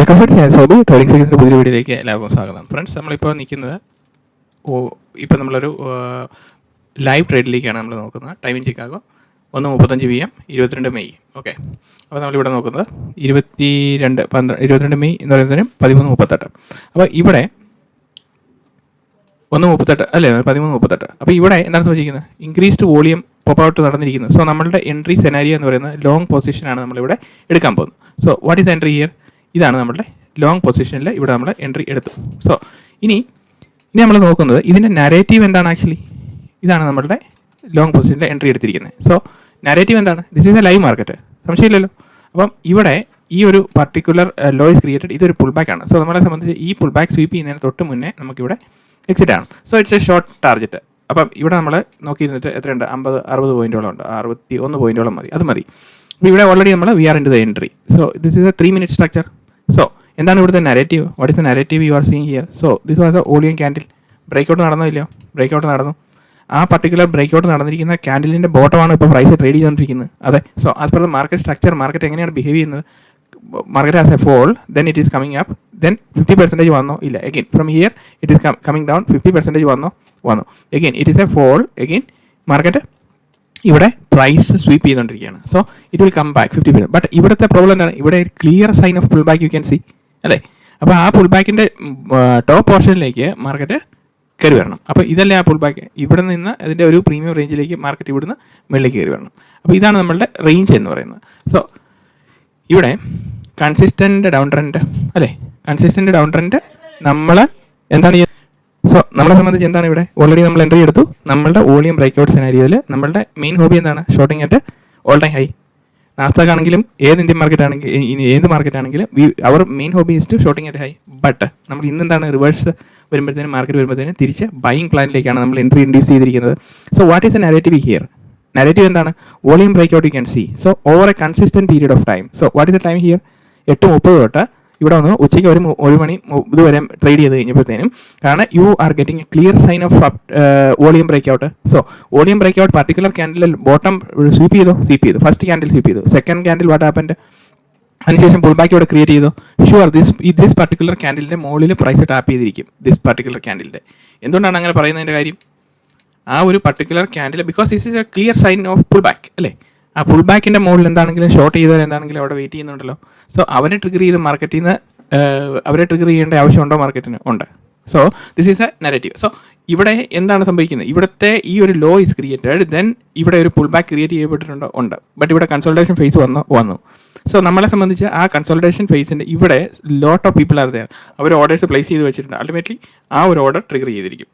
Welcome friends, ഞാൻ Sobi. Trading സീരീസിൻ്റെ പുതിയ വീഡിയോയിലേക്ക് എല്ലാവർക്കും സ്വാഗതം. ഫ്രണ്ട്സ്, നമ്മളിപ്പോൾ നിൽക്കുന്നത് ഇപ്പോൾ നമ്മളൊരു ലൈവ് ട്രേഡിലേക്കാണ് നമ്മൾ നോക്കുന്നത്. Time in Chicago 1:35 PM 22 May. Okay, അപ്പോൾ നമ്മളിവിടെ നോക്കുന്നത് 22 മെയ് എന്ന് പറയുന്നതിന് 13:38. അപ്പോൾ ഇവിടെ 1:38 അല്ലേ, 13:38. അപ്പോൾ ഇവിടെ എന്താണ് സംഭവിച്ചിരിക്കുന്നത്? ഇൻക്രീസ്ഡ് വോളിയം പോപ്പ് ഔട്ട് നടന്നിരിക്കുന്നത്. സോ നമ്മളുടെ എൻട്രി സെനാരിയോ എന്ന് പറയുന്നത് ലോങ് പൊസിഷനാണ് നമ്മളിവിടെ എടുക്കാൻ പോകുന്നത്. So what is entry here? ഇതാണ് നമ്മളുടെ ലോങ് പൊസിഷനിൽ ഇവിടെ നമ്മൾ എൻട്രി എടുത്തു. സോ ഇനി നമ്മൾ നോക്കുന്നത് ഇതിൻ്റെ നരേറ്റീവ് എന്താണ്. ആക്ച്വലി ഇതാണ് നമ്മളുടെ ലോങ് പൊസിഷനിൽ എൻട്രി എടുത്തിരിക്കുന്നത്. സോ നരേറ്റീവ് എന്താണ്? This is a live market, സംശയമില്ലല്ലോ. അപ്പം ഇവിടെ ഈ ഒരു പർട്ടിക്കുലർ ലോ ഇസ് ക്രിയേറ്റഡ്. ഇതൊരു പുൾ ബാക്ക് ആണ്. സോ നമ്മളെ സംബന്ധിച്ച് ഈ പുൾ ബാക്ക് സ്വീപ്പ് ചെയ്യുന്നതിന് തൊട്ട് മുന്നേ നമുക്കിവിടെ എക്സിറ്റ് ആണ്. So it's A short target. അപ്പം ഇവിടെ നമ്മൾ നോക്കിയിരുന്നിട്ട് എത്രയുണ്ട്? 50-60 പോയിൻറ്റോളം ഉണ്ട്. 61 പോയിൻറ്റോളം മതി, അത് മതി. അപ്പോൾ ഇവിടെ ഓൾറെഡി നമ്മൾ we are into the entry. So this is a 3-minute structure. So എന്താണ് ഇവിടുത്തെ narrative? What is the narrative you are seeing here? So this was a volume candle. Breakout നടന്നോ ഇല്ലയോ? ബ്രേക്ക്ഔട്ട് നടന്നു. ആ particular breakout നടന്നിരിക്കുന്ന ക്യാൻഡിലിൻ്റെ ബോട്ടമാണ് ഇപ്പോൾ price trade ചെയ്തുകൊണ്ടിരിക്കുന്നത്. അതെ. So as per the market structure, market എങ്ങനെയാണ് ബിഹേവ് ചെയ്യുന്നത്? Market has a fall, then it is coming up, then 50% വന്നോ? ഇല്ല. Again from here it is coming down. 50% വന്നോ? വന്നു. Again it is a fall. Again market ഇവിടെ price sweep ചെയ്തുകൊണ്ടിരിക്കുകയാണ്. So it will come back 50%. But ഇവിടുത്തെ problem എന്താണ്? ഇവിടെ clear sign of pull back you can see, അല്ലേ? അപ്പോൾ ആ പുൾ ബാക്കിൻ്റെ ടോപ്പ് പോർഷനിലേക്ക് മാർക്കറ്റ് കയറി വരണം. അപ്പോൾ ഇതല്ലേ ആ പുൾ ബാക്ക്. ഇവിടെ നിന്ന് അതിൻ്റെ ഒരു പ്രീമിയം റേഞ്ചിലേക്ക് മാർക്കറ്റ് ഇവിടുന്ന് മുകളിലേക്ക് കയറി വരണം. അപ്പോൾ ഇതാണ് നമ്മളുടെ റേഞ്ച് എന്ന് പറയുന്നത്. സോ ഇവിടെ കൺസിസ്റ്റൻ്റ് ഡൗൺ ട്രെൻഡ്, അല്ലേ? കൺസിസ്റ്റൻ്റ് ഡൗൺ ട്രെൻഡ് നമ്മൾ എന്താണ്? സോ നമ്മളെ സംബന്ധിച്ച് എന്താണ് ഇവിടെ? ഓൾറെഡി നമ്മൾ എൻട്രി എടുത്തു. നമ്മളുടെ വോളിയം ബ്രേക്ക്ഔട്ട് സിനാരിയോയിൽ നമ്മളുടെ മെയിൻ ഹോബി എന്താണ്? Shorting at all time high. Nasdaq ആണെങ്കിലും ഏത് ഇന്ത്യൻ മാർക്കറ്റ് ആണെങ്കിലും ഏത് മാർക്കറ്റ് ആണെങ്കിലും അവർ main hobby is to shorting at high. But നമ്മൾ ഇന്നെന്താണ്? റിവേഴ്സ് വരുമ്പോഴത്തേനും മാർക്കറ്റ് വരുമ്പോഴത്തേനും തിരിച്ച് ബൈയിങ് പ്ലാനിലേക്കാണ് നമ്മൾ എൻട്രി ഇൻഡ്യൂസ് ചെയ്തിരിക്കുന്നത്. So what is a narrative here? Narrative എന്താണ്? Volume breakout you can see. So over a consistent period of time. So what is the time here? 8:30 തൊട്ട് ഇവിടെ വന്ന് ഉച്ചയ്ക്ക് 1 മണി ഇതുവരെ ട്രേഡ് ചെയ്ത് കഴിഞ്ഞപ്പോഴത്തേനും കാരണം you are getting a clear sign of volume breakout. So volume breakout particular candle bottom sweep ചെയ്തു. First candle sweep ചെയ്തു. Second candle what happened? അതിനുശേഷം പുൾ ബാക്ക് ഇവിടെ ക്രിയേറ്റ് ചെയ്തു. ഷുവർ ദിസ് പർട്ടിക്കുലർ ക്യാൻഡിലിൻ്റെ മുകളിൽ പ്രൈസ് ടാപ്പ് ചെയ്തിരിക്കും. This particular ക്യാൻഡിലിൻ്റെ എന്തുകൊണ്ടാണ് അങ്ങനെ പറയുന്നതിൻ്റെ കാര്യം? ആ ഒരു particular candle because this is a clear sign of pull back, അല്ലേ? ആ പുൾ ബാക്കിൻ്റെ മുകളിൽ എന്താണെങ്കിലും ഷോർട്ട് ചെയ്തവർ എന്താണെങ്കിലും അവിടെ വെയിറ്റ് ചെയ്യുന്നുണ്ടല്ലോ. സോ അവരെ ട്രിഗർ ചെയ്ത് മാർക്കറ്റിൽ നിന്ന് അവരെ ട്രിഗർ ചെയ്യേണ്ട ആവശ്യമുണ്ടോ? മാർക്കറ്റിന് ഉണ്ട്. So this is A negative. So ഇവിടെ എന്താണ് സംഭവിക്കുന്നത്? ഇവിടുത്തെ ഈ ഒരു ലോ ഇസ് ക്രിയേറ്റഡ്, ദെൻ ഇവിടെ ഒരു പുൾ ബാക്ക് ക്രിയേറ്റ് ചെയ്യപ്പെട്ടിട്ടുണ്ടോ? ഉണ്ട്. ബട്ട് ഇവിടെ കൺസോൾട്ടേഷൻ ഫേസ് വന്നു. സോ നമ്മളെ സംബന്ധിച്ച് ആ കൺസോൾട്ടേഷൻ ഫേസിൻ്റെ ഇവിടെ lot of people are there. അവർ ഓർഡേഴ്സ് പ്ലേസ് ചെയ്ത് വെച്ചിട്ടുണ്ട്. അൾട്ടിമേറ്റ്ലി ആ ഒരു ഓർഡർ ട്രിഗർ ചെയ്തിരിക്കും.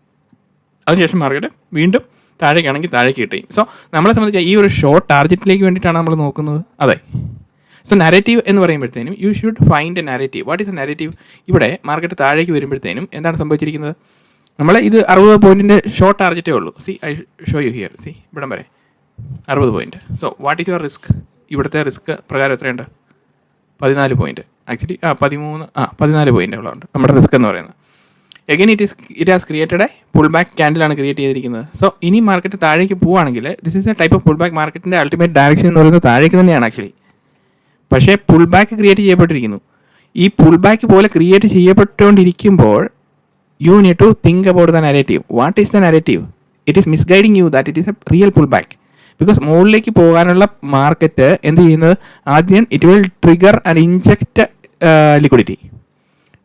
അതിനുശേഷം മാർക്കറ്റ് വീണ്ടും താഴേക്കാണെങ്കിൽ താഴേക്ക് കിട്ടുകയും. സോ നമ്മളെ സംബന്ധിച്ച് ഈ ഒരു ഷോർട്ട് ടാർഗറ്റിലേക്ക് വേണ്ടിയിട്ടാണ് നമ്മൾ നോക്കുന്നത്. അതെ. സോ നരേറ്റീവ് എന്ന് പറയുമ്പോഴത്തേനും you should find A narrative. What is a narrative? ഇവിടെ മാർക്കറ്റ് താഴേക്ക് വരുമ്പോഴത്തേനും എന്താണ് സംഭവിച്ചിരിക്കുന്നത്? നമ്മൾ ഇത് 60 പോയിൻറ്റിൻ്റെ ഷോർട്ട് ടാർഗറ്റേ ഉള്ളൂ. C I show you here. C ഇവിടം വരെ 60 point. So what is your risk? ഇവിടുത്തെ റിസ്ക് പ്രകാരം എത്രയുണ്ട്? 14 പോയിൻറ്റ്. ആക്ച്വലി 14 പോയിൻറ്റുകളുണ്ട് നമ്മുടെ റിസ്ക് എന്ന് പറയുന്നത്. Again it has created a pull back ക്യാൻഡിലാണ് ക്രിയേറ്റ് ചെയ്തിരിക്കുന്നത്. സോ ഇനി മാർക്കറ്റ് താഴേക്ക് പോവുകയാണെങ്കിൽ this is a type of pull back. മാർക്കറ്റിൻ്റെ അൾട്ടിമേറ്റ് ഡയറക്ഷൻ എന്ന് പറയുന്നത് താഴേക്ക് തന്നെയാണ് ആക്ച്വലി. പക്ഷേ പുൾ ബാക്ക് ക്രിയേറ്റ് ചെയ്യപ്പെട്ടിരിക്കുന്നു. ഈ പുൾ ബാക്ക് പോലെ ക്രിയേറ്റ് ചെയ്യപ്പെട്ടുകൊണ്ടിരിക്കുമ്പോൾ you need to think about the narrative. What is the narrative? It is misguiding you that it is a real pull back. Because മുകളിലേക്ക് പോകാനുള്ള മാർക്കറ്റ് എന്ത് ചെയ്യുന്നത്? ആദ്യം it will trigger and inject liquidity.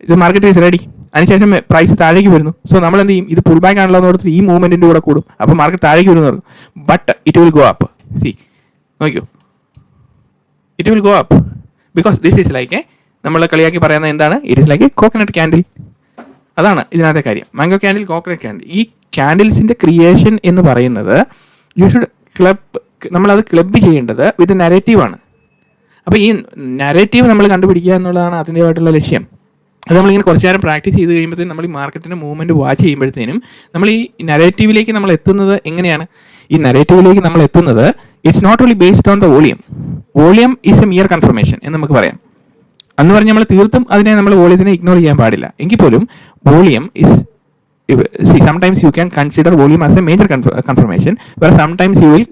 ഇത് market is ready. അതിനുശേഷം price താഴേക്ക് വരുന്നു. So നമ്മൾ എന്ത് ചെയ്യും? ഇത് പുൾ ബാക്ക് ആണല്ലോ എന്ന് ഓർത്തിട്ട് ഈ മൂവ്മെൻറ്റിൻ്റെ കൂടെ കൂടും. അപ്പോൾ മാർക്കറ്റ് താഴേക്ക് വരുന്നു പറയും. But it will go up. See നോക്കിയോ, it will go up because this is like നമ്മൾ കളിയാക്കി പറയുന്നത് എന്താണ്? It is like a coconut candle. അതാണ് ഇതിനകത്തെ കാര്യം. Mango candle, coconut candle. ഈ ക്യാൻഡിൽസിൻ്റെ ക്രിയേഷൻ എന്ന് പറയുന്നത് യു ഷുഡ് നമ്മളത് ക്ലബ് ചെയ്യേണ്ടത് വിത്ത് നരേറ്റീവാണ്. അപ്പോൾ ഈ നരേറ്റീവ് നമ്മൾ കണ്ടുപിടിക്കുക എന്നുള്ളതാണ് അതിൻ്റെതായിട്ടുള്ള ലക്ഷ്യം. അത് നമ്മളിങ്ങനെ കുറച്ച് നേരം പ്രാക്ടീസ് ചെയ്ത് കഴിയുമ്പോഴത്തേനും നമ്മൾ ഈ മാർക്കറ്റിൻ്റെ മൂവ്മെൻറ്റ് വാച്ച് ചെയ്യുമ്പോഴത്തേനും നമ്മൾ ഈ നരേറ്റീവിലേക്ക് നമ്മൾ എത്തുന്നത് എങ്ങനെയാണ്? ഈ നരേറ്റീവിലേക്ക് നമ്മൾ എത്തുന്നത് it's not only based on the volume is a mere confirmation എന്ന് നമുക്ക് പറയാം. അന്ന് പറഞ്ഞ് നമ്മൾ തീർത്തും അതിനെ നമ്മൾ വോളിയത്തിനെ ഇഗ്നോർ ചെയ്യാൻ പാടില്ല. എങ്കിൽ പോലും volume is sometimes you can consider volume as a major confirmation, where sometimes you will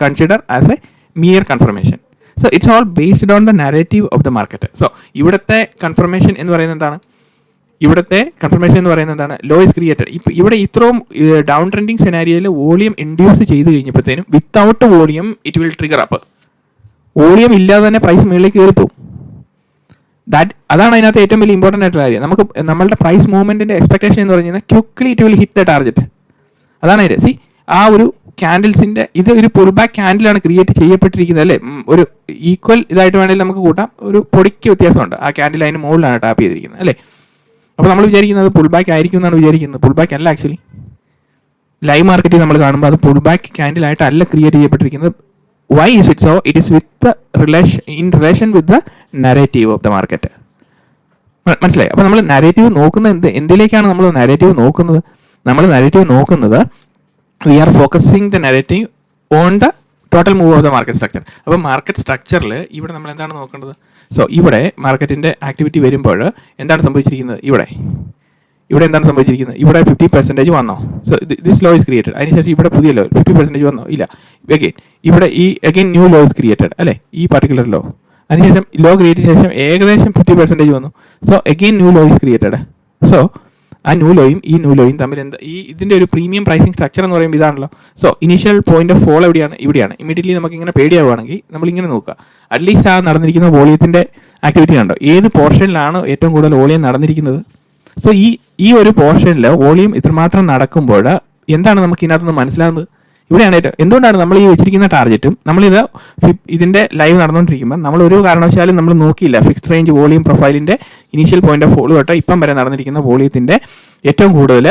consider as a mere confirmation. So it's all based on the narrative of the market. സോ ഇവിടുത്തെ confirmation എന്ന് പറയുന്നത് എന്താണ്? Low is created. ഇപ്പം ഇവിടെ ഇത്രയും down trending സെനാരിയയിൽ volume induce ചെയ്ത് കഴിഞ്ഞപ്പോഴത്തേനും without volume it will trigger up. Volume ഇല്ലാതെ തന്നെ പ്രൈസ് മുകളിലേക്ക് കയറിപ്പോവും. അതാണ് അതിനകത്ത് ഏറ്റവും വലിയ ഇമ്പോർട്ടൻ്റ് ആയിട്ടുള്ള കാര്യം. നമുക്ക് നമ്മളുടെ പ്രൈസ് മൂവ്മെൻറ്റിൻ്റെ എക്സ്പെക്ടേഷൻ എന്ന് പറഞ്ഞാൽ quickly it will hit the target. അതാണ് അതിൻ്റെ ആ ഒരു ക്യാൻഡിൽസിൻ്റെ ഇത് ഒരു പുൾ ബാക്ക് ക്യാൻഡിലാണ് ക്രിയേറ്റ് ചെയ്യപ്പെട്ടിരിക്കുന്നത് അല്ലേ. ഒരു ഈക്വൽ ഇതായിട്ട് വേണമെങ്കിൽ നമുക്ക് കൂട്ടാം. ഒരു പൊടിക്ക് വ്യത്യാസമുണ്ട്. ആ ക്യാൻഡിൽ അതിന് മുകളിലാണ് ടാപ്പ് ചെയ്തിരിക്കുന്നത് അല്ലേ. അപ്പോൾ നമ്മൾ വിചാരിക്കുന്നത് പുൾ ബാക്ക് ആയിരിക്കും എന്നാണ് വിചാരിക്കുന്നത്. പുൾ ബാക്ക് അല്ല. ആക്ച്വലി ലൈവ് മാർക്കറ്റിൽ നമ്മൾ കാണുമ്പോൾ അത് പുൾ ബാക്ക് ക്യാൻഡിലായിട്ടല്ല ക്രിയേറ്റ് ചെയ്യപ്പെട്ടിരിക്കുന്നത്. Why is it so? It is with relation with the narrative of the market. മനസ്സിലായി? അപ്പോൾ നമ്മൾ നരേറ്റീവ് നോക്കുന്നത് എന്തിലേക്കാണ് നമ്മൾ നരേറ്റീവ് നോക്കുന്നത്? We are focusing the narrative on the total move of the market structure. അപ്പോൾ മാർക്കറ്റ് സ്ട്രക്ചറിൽ ഇവിടെ നമ്മൾ എന്താണ് നോക്കേണ്ടത്? സോ ഇവിടെ മാർക്കറ്റിൻ്റെ ആക്ടിവിറ്റി വരുമ്പോൾ എന്താണ് സംഭവിച്ചിരിക്കുന്നത്? ഇവിടെ എന്താണ് സംഭവിച്ചിരിക്കുന്നത്? ഇവിടെ 50% വന്നോ? So this low is created. അതിനുശേഷം ഇവിടെ പുതിയ ലോ 50% വന്നോ? ഇല്ല. ഇവിടെ again new low is created അല്ലേ, ഈ പർട്ടിക്കുലർ ലോ. അതിനുശേഷം ലോ ക്രിയേറ്റ് ചെയ്ത ശേഷം ഏകദേശം 50% വന്നു. So again new low is created. So ആ ന്യൂ ലോയും തമ്മിൽ ഇതിൻ്റെ ഒരു പ്രീമിയം പ്രൈസിങ് സ്ട്രക്ചർ എന്ന് പറയുമ്പോൾ ഇതാണല്ലോ. So initial point of fall ഇവിടെയാണ്. ഇമീഡിയറ്റ്ലി നമുക്ക് ഇങ്ങനെ പേടിയാവുകയാണെങ്കിൽ നമ്മളിങ്ങനെ നോക്കുക. അറ്റ്ലീസ്റ്റ് ആ നടന്നിരിക്കുന്ന വോളിയത്തിൻ്റെ ആക്ടിവിറ്റി കണ്ടോ, ഏത് പോർഷനിലാണ് ഏറ്റവും കൂടുതൽ വോളിയം നടന്നിരിക്കുന്നത്. സോ ഈ ഒരു പോർഷനിൽ വോളിയം ഇത്രമാത്രം നടക്കുമ്പോൾ എന്താണ് നമുക്ക് ഇതിനകത്തുനിന്ന് മനസ്സിലാകുന്നത്? ഇവിടെയാണ് എന്തുകൊണ്ടാണ് നമ്മൾ ഈ വെച്ചിരിക്കുന്ന ടാർഗറ്റും ഇതിൻ്റെ ലൈവ് നടന്നുകൊണ്ടിരിക്കുമ്പോൾ നമ്മൾ ഒരു കാരണവശാലും നമ്മൾ നോക്കിയില്ല ഫിക്സ്ഡ് റേഞ്ച് വോളിയം പ്രൊഫൈലിൻ്റെ ഇനീഷ്യൽ പോയിന്റ് ഓഫ് ഫോൾ തൊട്ട് ഇപ്പം വരെ നടന്നിരിക്കുന്ന വോളിയത്തിൻ്റെ ഏറ്റവും കൂടുതൽ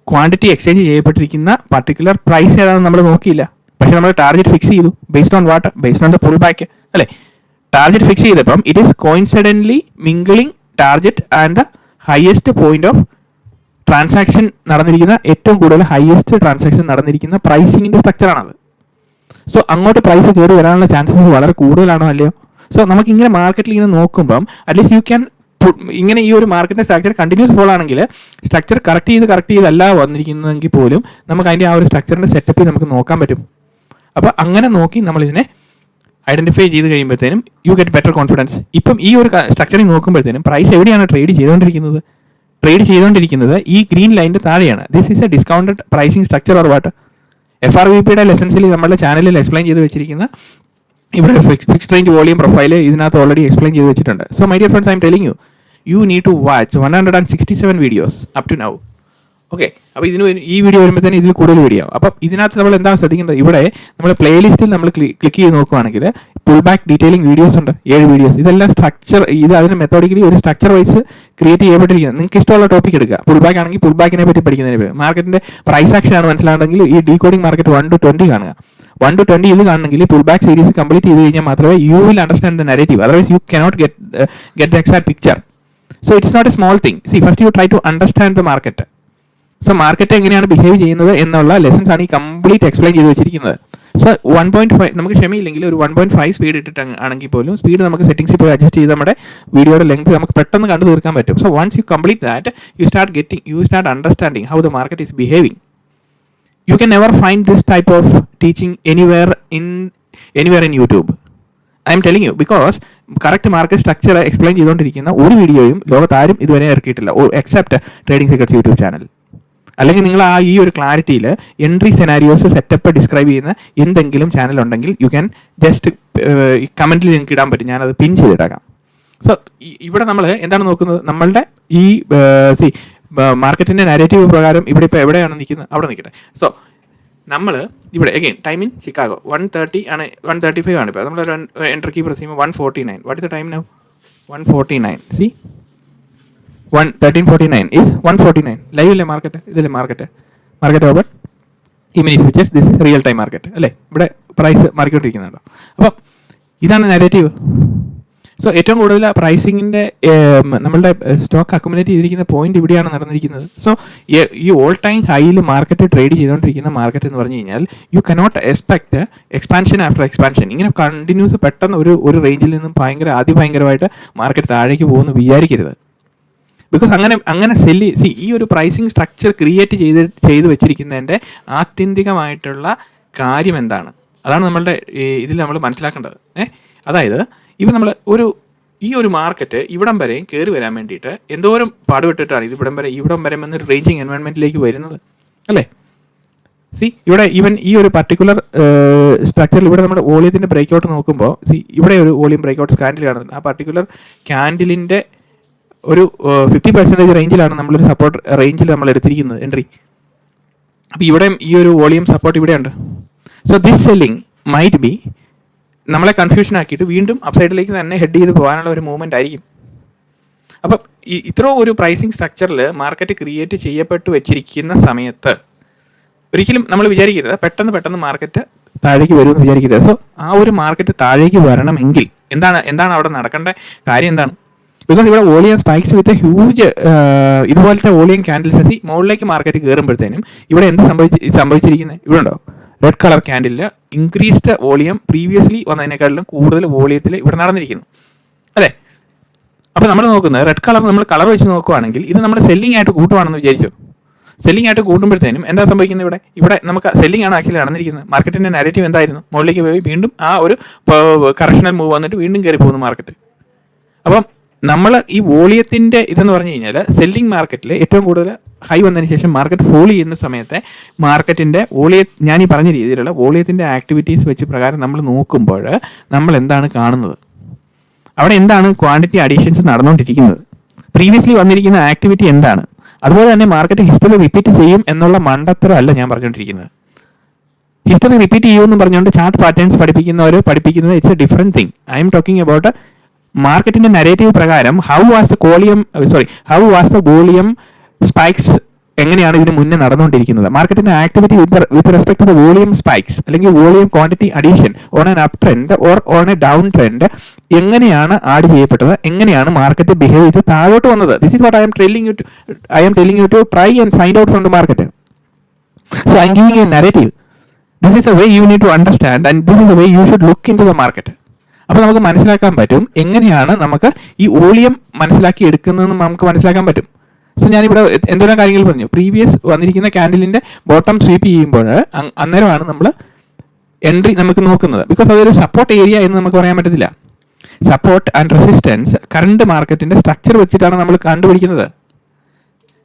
ക്വാണ്ടിറ്റി എക്സ്ചേഞ്ച് ചെയ്യപ്പെട്ടിരിക്കുന്ന പർട്ടിക്കുലർ പ്രൈസ് ഏതാണെന്ന് നമ്മൾ നോക്കിയില്ല. പക്ഷേ നമ്മൾ ടാർഗറ്റ് ഫിക്സ് ചെയ്തു based on what? Based on the pull back അല്ലേ. ടാർഗറ്റ് ഫിക്സ് ചെയ്തപ്പം it is coincidently mingling target and the highest point of transaction നടന്നിരിക്കുന്ന ഏറ്റവും കൂടുതൽ ഹയസ്റ്റ് ട്രാൻസാക്ഷൻ നടന്നിരിക്കുന്ന പ്രൈസിങ്ങിൻ്റെ സ്ട്രക്ചറാണത്. സോ അങ്ങോട്ട് പ്രൈസ് കയറി വരാനുള്ള ചാൻസസ് വളരെ കൂടുതലാണോ അല്ലയോ? സോ നമുക്ക് ഇങ്ങനെ മാർക്കറ്റിൽ ഇങ്ങനെ നോക്കുമ്പം അറ്റ്ലീസ്റ്റ് യു ക്യാൻ ഇങ്ങനെ ഈ ഒരു മാർക്കറ്റിൻ്റെ സ്ട്രക്ചർ കണ്ടിന്യൂസ് ഫോൾ ആണെങ്കിൽ സ്ട്രക്ചർ കറക്റ്റ് ചെയ്തല്ല വന്നിരിക്കുന്നതെങ്കിൽ പോലും നമുക്ക് അതിൻ്റെ ആ ഒരു സ്ട്രക്ചറിൻ്റെ സെറ്റപ്പിൽ നമുക്ക് നോക്കാൻ പറ്റും. അപ്പോൾ അങ്ങനെ നോക്കി നമ്മളിതിനെ ഐഡൻറ്റിഫൈ ചെയ്ത് കഴിയുമ്പോഴത്തേനും യു ഗെറ്റ് ബെറ്റർ കോൺഫിഡൻസ്. ഇപ്പം ഈ ഒരു സ്ട്രക്ചറിൽ നോക്കുമ്പോഴത്തേനും പ്രൈസ് എവിടെയാണ് ട്രേഡ് ചെയ്തുകൊണ്ടിരിക്കുന്നത് ഈ ഗ്രീൻ ലൈനിൻ്റെ താഴെയാണ്. This is a discounted pricing structure or what? FRVPയുടെ ലെസൺസിൽ നമ്മുടെ ചാനലിൽ എക്സ്പ്ലെയിൻ ചെയ്ത് വെച്ചിരിക്കുന്ന ഇവിടെ ഫിക്സ്ഡ് റേഞ്ച് വോളിയം പ്രൊഫൈൽ ഇതിനകത്ത് ഓൾറെഡി എക്സ്പ്ലെയിൻ ചെയ്ത് വെച്ചിട്ടുണ്ട്. So my dear friends, I'm telling you need to watch 167 videos up to now. Okay, അപ്പോൾ ഈ വീഡിയോ വരുമ്പോഴത്തേനും ഇതിൽ കൂടുതൽ വീഡിയോ. അപ്പം ഇതിനകത്ത് നമ്മൾ എന്താണ് ശ്രദ്ധിക്കേണ്ടത്? ഇവിടെ നമ്മൾ പ്ലേലിസ്റ്റിൽ നമ്മൾ ക്ലിക്ക് ചെയ്ത് നോക്കുകയാണെങ്കിൽ പുൾ ബാക്ക് ഡീറ്റെയിലിംഗ് വീഡിയോസ് ഉണ്ട്, 7 വീഡിയോസ്. ഇതെല്ലാം അതിന് മെത്തോഡിക്കലി ഒരു സ്ട്രക്ചർ വൈസ് ക്രിയേറ്റ് ചെയ്യപ്പെട്ടിരിക്കുന്നത്. നിങ്ങൾക്ക് ഇഷ്ടമുള്ള ടോപ്പിക് എടുക്കുക. പുൾ ബാക്ക് ആണെങ്കിൽ പുൾ ബാക്കിനെ പറ്റി പഠിക്കുന്നതിന് മാർക്കറ്റിൻ്റെ പ്രൈസ് ആക്ഷൻ ആണ് മനസ്സിലാണെങ്കിൽ ഈ ഡീകോഡിംഗ് മാർക്കറ്റ് 1 to 20 കാണുക. 1 to 20 ഇത് കാണണമെങ്കിൽ പുൾ ബാക്ക് സീരീസ് കംപ്ലീറ്റ് ചെയ്ത് കഴിഞ്ഞാൽ മാത്രമേ you will understand the narrative. Otherwise you cannot get the exact picture. So it's not a small thing. First you try to understand the market. So market എങ്ങനെയാണ് behave ചെയ്യുന്നത് എന്നുള്ള lessons ആണ് ഈ complete explain ചെയ്ത് വെച്ചിരിക്കുന്നത്. So 1.5 നമുക്ക് ക്ഷമയില്ലെങ്കിൽ ഒരു 1.5 speed ഇട്ടിട്ട് ആണെങ്കിൽ പോലും സ്പീഡ് നമുക്ക് സെറ്റിംഗ്സിൽ പോയി അഡ്ജസ്റ്റ് ചെയ്ത് നമ്മുടെ വീഡിയോയുടെ ലെങ്ത് നമുക്ക് പെട്ടെന്ന് കണ്ടു തീർക്കാൻ പറ്റും. So once you complete that you start understanding how the market is behaving. You can never find this type of teaching anywhere in YouTube. I'm telling you because correct market structure explain ചെയ്തുകൊണ്ടിരിക്കുന്ന ഒരു വീഡിയോയും ലോകത്താരും ഇതുവരെ ഇറക്കിയിട്ടില്ല, except trading secrets YouTube channel. അല്ലെങ്കിൽ നിങ്ങൾ ഈ ഒരു ക്ലാരിറ്റിയിൽ എൻട്രി സെനാരിയോസ് സെറ്റപ്പ് ഡിസ്ക്രൈബ് ചെയ്യുന്ന എന്തെങ്കിലും ചാനൽ ഉണ്ടെങ്കിൽ യു ക്യാൻ ജസ്റ്റ് കമൻറ്റിൽ നിങ്ങൾക്ക് ഇടാൻ പറ്റും, ഞാനത് പിൻ ചെയ്തിട്ടേക്കാം. സോ ഇവിടെ നമ്മൾ എന്താണ് നോക്കുന്നത്? നമ്മളുടെ ഈ മാർക്കറ്റിൻ്റെ നാരേറ്റീവ് പ്രകാരം ഇവിടെ ഇപ്പോൾ എവിടെയാണ് നിൽക്കുന്നത് അവിടെ നിൽക്കട്ടെ. സോ നമ്മൾ ഇവിടെ അഗെയിൻ ടൈം ഇൻ ചിക്കാഗോ 1:30 ആണ്, 1:35 ആണ്. ഇപ്പോൾ നമ്മളൊരു എൻട്രി കീ പ്രസ് ചെയ്യുമ്പോൾ 1:49. What is the time now? 1:49. 13:49 is 1:49. Live അല്ലേ മാർക്കറ്റ്? ഇതല്ലേ മാർക്കറ്റ് ഓപ്പൺ ഈ minute features. This is real time market അല്ലേ. ഇവിടെ പ്രൈസ് മാറിക്കൊണ്ടിരിക്കുന്നുണ്ടോ? അപ്പം ഇതാണ് നെഗറ്റീവ്. സോ ഏറ്റവും കൂടുതൽ പ്രൈസിങ്ങിൻ്റെ നമ്മളുടെ സ്റ്റോക്ക് അക്കുമുലേറ്റ് ചെയ്തിരിക്കുന്ന പോയിന്റ് ഇവിടെയാണ് നടന്നിരിക്കുന്നത്. സോ ഈ ഓൾ ടൈം ഹൈയിൽ മാർക്കറ്റ് ട്രേഡ് ചെയ്തുകൊണ്ടിരിക്കുന്ന മാർക്കറ്റ് എന്ന് പറഞ്ഞു കഴിഞ്ഞാൽ you cannot expect expansion after expansion. ഇങ്ങനെ കണ്ടിന്യൂസ് പെട്ടെന്ന് ഒരു റേഞ്ചിൽ നിന്നും അതിഭയങ്കരമായിട്ട് മാർക്കറ്റ് താഴേക്ക് പോകുമെന്ന് വിചാരിക്കരുത്. ബിക്കോസ് അങ്ങനെ ഈ ഒരു പ്രൈസിങ് സ്ട്രക്ചർ ക്രിയേറ്റ് ചെയ്ത് വെച്ചിരിക്കുന്നതിൻ്റെ ആത്യന്തികമായിട്ടുള്ള കാര്യം എന്താണ്? അതാണ് നമ്മളുടെ ഇതിൽ നമ്മൾ മനസ്സിലാക്കേണ്ടത്. അതായത് ഇപ്പം നമ്മൾ ഈ ഒരു മാർക്കറ്റ് ഇവിടം വരെയും കയറി വരാൻ വേണ്ടിയിട്ട് എന്തോരം പാടുപെട്ടിട്ടാണ് ഇത് ഇവിടം വരെ എന്നൊരു റേഞ്ചിങ് എൻവയോൺമെൻറ്റിലേക്ക് വരുന്നത് അല്ലേ. ഇവിടെ ഈവൻ ഈ ഒരു പർട്ടിക്കുലർ സ്ട്രക്ചറിൽ ഇവിടെ നമ്മുടെ വോളിയത്തിൻ്റെ ബ്രേക്ക് ഔട്ട് നോക്കുമ്പോൾ ഇവിടെ ഒരു വോളിയം ബ്രേക്ക് ഔട്ട് ക്യാൻഡിൽ കാണുന്നുണ്ട്. ആ പർട്ടിക്കുലർ ക്യാൻഡിലിൻ്റെ ഒരു 50% റേഞ്ചിലാണ് നമ്മളൊരു സപ്പോർട്ട് റേഞ്ചിൽ നമ്മൾ എടുത്തിരിക്കുന്നത് എൻട്രി. അപ്പോൾ ഇവിടെ ഈ ഒരു വോളിയം സപ്പോർട്ട് ഇവിടെയുണ്ട്. So this selling might be നമ്മളെ കൺഫ്യൂഷൻ ആക്കിയിട്ട് വീണ്ടും അപ്സൈഡിലേക്ക് തന്നെ ഹെഡ് ചെയ്ത് പോകാനുള്ള ഒരു മൂവ്മെൻ്റ് ആയിരിക്കും. അപ്പം ഇത്ര ഒരു പ്രൈസിങ് സ്ട്രക്ചറിൽ മാർക്കറ്റ് ക്രിയേറ്റ് ചെയ്യപ്പെട്ട് വെച്ചിരിക്കുന്ന സമയത്ത് ഒരിക്കലും നമ്മൾ വിചാരിക്കരുത് പെട്ടെന്ന് മാർക്കറ്റ് താഴേക്ക് വരുമെന്ന് വിചാരിക്കരുത്. സോ ആ ഒരു മാർക്കറ്റ് താഴേക്ക് വരണമെങ്കിൽ എന്താണ് അവിടെ നടക്കേണ്ട കാര്യം എന്താണ്? ബിക്കോസ് ഇവിടെ വോളിയം സ്പൈക്സ് വിത്ത് ഹ്യൂജ് ഇതുപോലത്തെ വോളിയം ക്യാൻഡിൽസ് മുകളിലേക്ക് മാർക്കറ്റ് കയറുമ്പോഴത്തേനും ഇവിടെ എന്ത് സംഭവിച്ചിരിക്കുന്നത്? ഇവിടെ ഉണ്ടോ റെഡ് കളർ ക്യാൻഡിലിൽ ഇൻക്രീസ്ഡ് വോളിയം പ്രീവിയസ്ലി വന്നതിനേക്കാളും കൂടുതൽ വോളിയത്തിൽ ഇവിടെ നടന്നിരിക്കുന്നു അല്ലേ. അപ്പോൾ നമ്മൾ നോക്കുന്നത് റെഡ് കളർ നമ്മൾ കളർ വെച്ച് നോക്കുകയാണെങ്കിൽ ഇത് നമ്മുടെ സെല്ലിംഗ് ആയിട്ട് കൂട്ടുവാണെന്ന് വിചാരിച്ചു. സെല്ലിംഗ് ആയിട്ട് കൂട്ടുമ്പോഴത്തേനും എന്താ സംഭവിക്കുന്നത്? ഇവിടെ നമുക്ക് സെല്ലിംഗ് ആണ് ആക്ച്വലി നടന്നിരിക്കുന്നത്. മാർക്കറ്റിൻ്റെ നാരേറ്റീവ് എന്തായിരുന്നു? മുകളിലേക്ക് പോയി വീണ്ടും ആ ഒരു കറക്ഷണൽ മൂവ് വന്നിട്ട് വീണ്ടും കയറി പോകുന്നു മാർക്കറ്റ്. അപ്പം നമ്മൾ ഈ വോളിയത്തിൻ്റെ ഇതെന്ന് പറഞ്ഞു കഴിഞ്ഞാൽ സെല്ലിംഗ് മാർക്കറ്റിൽ ഏറ്റവും കൂടുതൽ ഹൈ വന്നതിന് ശേഷം മാർക്കറ്റ് ഫോൾ ചെയ്യുന്ന സമയത്തെ മാർക്കറ്റിൻ്റെ ഞാൻ ഈ പറഞ്ഞ രീതിയിലുള്ള വോളിയത്തിൻ്റെ ആക്ടിവിറ്റീസ് വെച്ച് പ്രകാരം നമ്മൾ നോക്കുമ്പോൾ നമ്മൾ എന്താണ് കാണുന്നത്? അവിടെ എന്താണ് ക്വാണ്ടിറ്റി അഡീഷൻസ് നടന്നുകൊണ്ടിരിക്കുന്നത്? പ്രീവിയസ്ലി വന്നിരിക്കുന്ന ആക്ടിവിറ്റി എന്താണ്? അതുപോലെ തന്നെ മാർക്കറ്റ് ഹിസ്റ്ററി റിപ്പീറ്റ് ചെയ്യും എന്നുള്ള മണ്ടത്തരം അല്ല ഞാൻ പറഞ്ഞുകൊണ്ടിരിക്കുന്നത്. ഹിസ്റ്ററി റിപ്പീറ്റ് ചെയ്യുമെന്ന് പറഞ്ഞുകൊണ്ട് ചാർട്ട് പാറ്റേൺസ് പഠിപ്പിക്കുന്നത് it's a different thing. I'm talking about മാർക്കറ്റിന്റെ നരേറ്റീവ് പ്രകാരം how was the volume spikes എങ്ങനെയാണ് ഇതിന് മുന്നേ നടന്നുകൊണ്ടിരിക്കുന്നത്? മാർക്കറ്റിന്റെ activity with respect to the volume spikes അല്ലെങ്കിൽ volume quantity addition on an up trend or on a down trend എങ്ങനെയാണ് add ചെയ്യപ്പെട്ടത്? എങ്ങനെയാണ് മാർക്കറ്റ് ബിഹേവ് ചെയ്ത് താഴോട്ട് വന്നത്? This is what I'm telling you to try and find out from the market. So I'm giving a narrative. This is the way you need to understand and this is the way you should look into the market. അപ്പോൾ നമുക്ക് മനസ്സിലാക്കാൻ പറ്റും എങ്ങനെയാണ് നമുക്ക് ഈ volume മനസ്സിലാക്കി എടുക്കുന്നതെന്ന് നമുക്ക് മനസ്സിലാക്കാൻ പറ്റും. സോ ഞാനിവിടെ എന്തോരം കാര്യങ്ങൾ പറഞ്ഞു. പ്രീവിയസ് വന്നിരിക്കുന്ന ക്യാൻഡിലിൻ്റെ ബോട്ടം സ്വീപ്പ് ചെയ്യുമ്പോൾ അന്നേരമാണ് നമ്മൾ എൻട്രി നമുക്ക് നോക്കുന്നത്. ബിക്കോസ് അതൊരു സപ്പോർട്ട് ഏരിയ എന്ന് നമുക്ക് പറയാൻ പറ്റത്തില്ല. സപ്പോർട്ട് ആൻഡ് റെസിസ്റ്റൻസ് കറണ്ട് മാർക്കറ്റിൻ്റെ സ്ട്രക്ചർ വെച്ചിട്ടാണ് നമ്മൾ കണ്ടുപിടിക്കുന്നത്.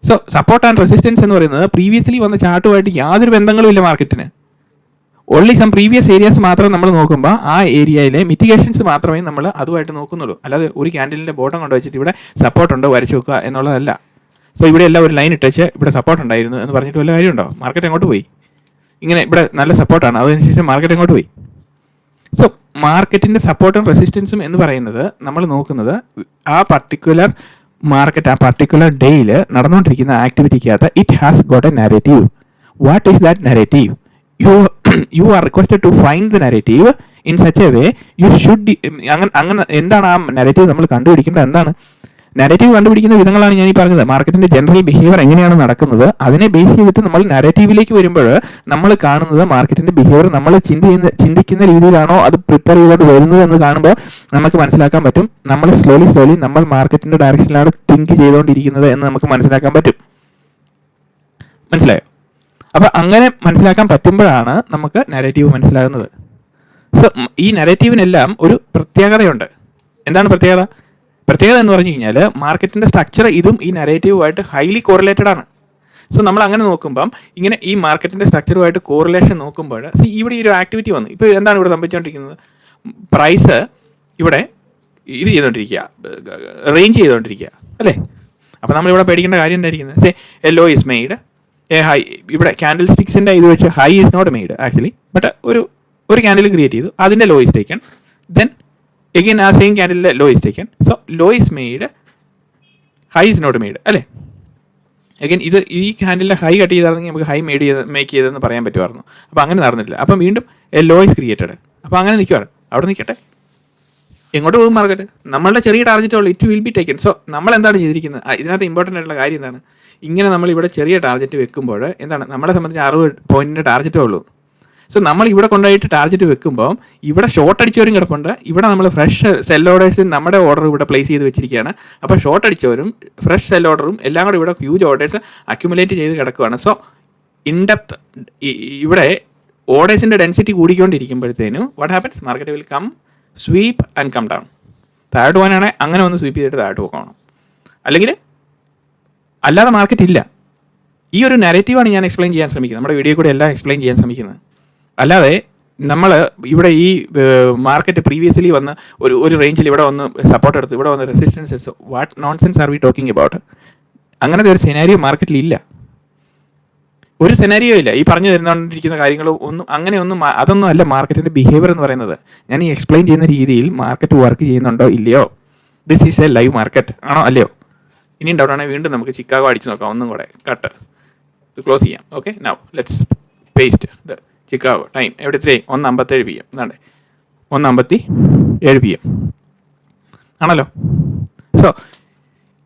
സോ സപ്പോർട്ട് ആൻഡ് റെസിസ്റ്റൻസ് എന്ന് പറയുന്നത് പ്രീവിയസ്ലി വന്ന ചാർട്ടുമായിട്ട് യാതൊരു ബന്ധങ്ങളും ഇല്ല മാർക്കറ്റിന്. ഓൺലി സം പ്രീവിയസ് ഏരിയാസ് മാത്രം നമ്മൾ നോക്കുമ്പോൾ ആ ഏരിയയിലെ മിറ്റിഗേഷൻസ് മാത്രമേ നമ്മൾ അതുമായിട്ട് നോക്കുന്നുള്ളൂ. അല്ലാതെ ഒരു ക്യാൻഡിലിൻ്റെ ബോട്ടം കൊണ്ട് വെച്ചിട്ട് ഇവിടെ സപ്പോർട്ടുണ്ടോ വരച്ച് വെക്കുക എന്നുള്ളതല്ല. സോ ഇവിടെ എല്ലാം ഒരു ലൈൻ ഇട്ടേച്ച് ഇവിടെ സപ്പോർട്ട് ഉണ്ടായിരുന്നു എന്ന് പറഞ്ഞിട്ട് വല്ല കാര്യമുണ്ടോ? മാർക്കറ്റ് എങ്ങോട്ട് പോയി? ഇങ്ങനെ ഇവിടെ നല്ല സപ്പോർട്ടാണ്, അതിനുശേഷം മാർക്കറ്റ് എങ്ങോട്ട് പോയി? സോ മാർക്കറ്റിൻ്റെ സപ്പോർട്ടും റെസിസ്റ്റൻസും എന്ന് പറയുന്നത് നമ്മൾ നോക്കുന്നത് ആ പർട്ടിക്കുലർ മാർക്കറ്റ് ആ പർട്ടിക്കുലർ ഡേയിൽ നടന്നുകൊണ്ടിരിക്കുന്ന ആക്ടിവിറ്റിക്കകത്ത് it has got a narrative. What is that narrative? you are requested to find the narrative in such a way you should അങ്ങനെ എന്താണ് ആ നാരേറ്റീവ് നമ്മൾ കണ്ടുപിടിക്കേണ്ടത്? എന്താണ് നാരേറ്റീവ് കണ്ടുപിടിക്കുന്ന വിധങ്ങളാണ് ഞാൻ ഈ പറഞ്ഞത്. മാർക്കറ്റിന്റെ ജനറൽ ബിഹേവിയർ എങ്ങനെയാണ് നടക്കുന്നത് അതിനെ ബേസ് ചെയ്തിട്ട് നമ്മൾ നാരേറ്റീവിലേക്ക് വരുമ്പോൾ നമ്മൾ കാണുന്നത് മാർക്കറ്റിന്റെ ബിഹേവിയർ നമ്മൾ ചിന്തിക്കുന്ന രീതിയിലാണോ അത് പ്രിപ്പയർ ചെയ്തുകൊണ്ട് വരുന്നത് എന്ന് കാണുമ്പോൾ നമുക്ക് മനസ്സിലാക്കാൻ പറ്റും നമ്മൾ സ്ലോലി നമ്മൾ മാർക്കറ്റിന്റെ ഡയറക്ഷനിലാണ് തിങ്ക് ചെയ്തുകൊണ്ടിരിക്കുന്നത് എന്ന് നമുക്ക് മനസ്സിലാക്കാൻ പറ്റും. മനസ്സിലായോ? അപ്പോൾ അങ്ങനെ മനസ്സിലാക്കാൻ പറ്റുമ്പോഴാണ് നമുക്ക് നാരേറ്റീവ് മനസ്സിലാകുന്നത്. സോ ഈ നാരേറ്റീവിനെല്ലാം ഒരു പ്രത്യേകതയുണ്ട്. എന്താണ് പ്രത്യേകത എന്ന് പറഞ്ഞു കഴിഞ്ഞാൽ മാർക്കറ്റിൻ്റെ സ്ട്രക്ചർ ഇതും ഈ നാരേറ്റീവുമായിട്ട് ഹൈലി കോറിലേറ്റഡ് ആണ്. സോ നമ്മൾ അങ്ങനെ നോക്കുമ്പം ഇങ്ങനെ ഈ മാർക്കറ്റിൻ്റെ സ്ട്രക്ചറുമായിട്ട് കോറിലേഷൻ നോക്കുമ്പോൾ ഇവിടെ ഈ ഒരു ആക്ടിവിറ്റി വന്നു. ഇപ്പോൾ എന്താണ് ഇവിടെ സംഭവിച്ചുകൊണ്ടിരിക്കുന്നത്? പ്രൈസ് ഇവിടെ ഇത് ചെയ്തുകൊണ്ടിരിക്കുക, റേഞ്ച് ചെയ്തുകൊണ്ടിരിക്കുക അല്ലേ. അപ്പോൾ നമ്മളിവിടെ പേടിക്കേണ്ട കാര്യം എന്തായിരിക്കുന്നത്? A low is made, a high. ഇവിടെ ക്യാൻഡിൽ സ്റ്റിക്സിൻ്റെ ഇത് വെച്ച് high is not made actually, but ഒരു ക്യാൻഡിൽ ക്രിയേറ്റ് ചെയ്തു, അതിൻ്റെ low is taken, then again ആ സെയിം ക്യാൻഡിലിൻ്റെ low is taken. So low is made, high is not made അല്ലേ. എഗെയിൻ ഈ ക്യാൻഡിലിൻ്റെ ഹൈ കട്ട് ചെയ്തായിരുന്നെങ്കിൽ നമുക്ക് ഹൈ മേക്ക് ചെയ്തതെന്ന് പറയാൻ പറ്റുമായിരുന്നു. അപ്പോൾ അങ്ങനെ നടന്നിട്ടില്ല. അപ്പം വീണ്ടും എ ലോ ഈസ് ക്രിയേറ്റഡ്. അപ്പോൾ അങ്ങനെ നിൽക്കുവാണ്, അവിടെ നിൽക്കട്ടെ. എങ്ങോട്ട് പോകും മാർക്കറ്റ്? നമ്മളുടെ ചെറിയ ടാർഗറ്റേ ഉള്ളൂ, it will be taken. So നമ്മൾ എന്താണ് ചെയ്തിരിക്കുന്നത്? ഇതിനകത്ത് ഇമ്പോർട്ടൻ്റ് ആയിട്ടുള്ള കാര്യം എന്താണ്? ഇങ്ങനെ നമ്മളിവിടെ ചെറിയ ടാർഗറ്റ് വെക്കുമ്പോൾ എന്താണ് നമ്മളെ സംബന്ധിച്ച് 60 പോയിൻറ്റിൻ്റെ ടാർഗറ്റേ ഉള്ളൂ. സോ നമ്മൾ ഇവിടെ കൊണ്ടുപോയിട്ട് ടാർഗറ്റ് വെക്കുമ്പോൾ ഇവിടെ ഷോർട്ട് അടിച്ചവരും കിടപ്പുണ്ട്, ഇവിടെ നമ്മൾ ഫ്രഷ് സെൽ ഓർഡേഴ്സ് നമ്മുടെ ഓർഡർ ഇവിടെ പ്ലേസ് ചെയ്ത് വെച്ചിരിക്കുകയാണ്. അപ്പോൾ ഷോർട്ട് അടിച്ചവരും ഫ്രഷ് സെൽ ഓർഡറും എല്ലാം കൂടെ ഇവിടെ ഹ്യൂജ് ഓർഡേഴ്സ് അക്യുമുലേറ്റ് ചെയ്ത് കിടക്കുകയാണ്. സോ ഇൻ ഡെപ്ത് ഇവിടെ ഓർഡേഴ്സിൻ്റെ ഡെൻസിറ്റി കൂടിക്കൊണ്ടിരിക്കുമ്പോഴത്തേനും what happens? Market will come sweep and come down. താഴോട്ട് പോകാനാണെങ്കിൽ അങ്ങനെ ഒന്ന് സ്വീപ്പ് ചെയ്തിട്ട് താഴോട്ട് പോകണം, അല്ലെങ്കിൽ അല്ലാതെ മാർക്കറ്റ് ഇല്ല. ഈ ഒരു നെറേറ്റീവാണ് ഞാൻ എക്സ്പ്ലെയിൻ ചെയ്യാൻ ശ്രമിക്കുന്നത്, നമ്മുടെ വീഡിയോ കൂടെ എല്ലാം എക്സ്പ്ലെയിൻ ചെയ്യാൻ ശ്രമിക്കുന്നത്. അല്ലാതെ നമ്മൾ ഇവിടെ ഈ മാർക്കറ്റ് പ്രീവിയസ്ലി വന്ന് ഒരു റേഞ്ചിൽ ഇവിടെ വന്ന് സപ്പോർട്ട് എടുത്ത് ഇവിടെ വന്ന് resistances, what nonsense are V talking about? അങ്ങനത്തെ ഒരു സെനാരിയോ മാർക്കറ്റിൽ ഇല്ല, ഒരു സെനാരിയോ ഇല്ല. ഈ പറഞ്ഞു തരുന്നോണ്ടിരിക്കുന്ന കാര്യങ്ങൾ ഒന്നും അങ്ങനെയൊന്നും അതൊന്നും അല്ല മാർക്കറ്റിൻ്റെ ബിഹേവിയർ എന്ന് പറയുന്നത്. ഞാൻ ഈ എക്സ്പ്ലെയിൻ ചെയ്യുന്ന രീതിയിൽ മാർക്കറ്റ് വർക്ക് ചെയ്യുന്നുണ്ടോ ഇല്ലയോ, this is a live market ആണോ അല്ലയോ? ഇനിയും ഡൗട്ടാണെങ്കിൽ വീണ്ടും നമുക്ക് ചിക്കാഗോ അടിച്ച് നോക്കാം, ഒന്നും കൂടെ കട്ട് ക്ലോസ് ചെയ്യാം. Okay, now let's paste the Chicago time. എവിടെ എത്രയായി? 1:57 PM. എന്നാണ്ടേ 1:57 PM ആണല്ലോ. സോ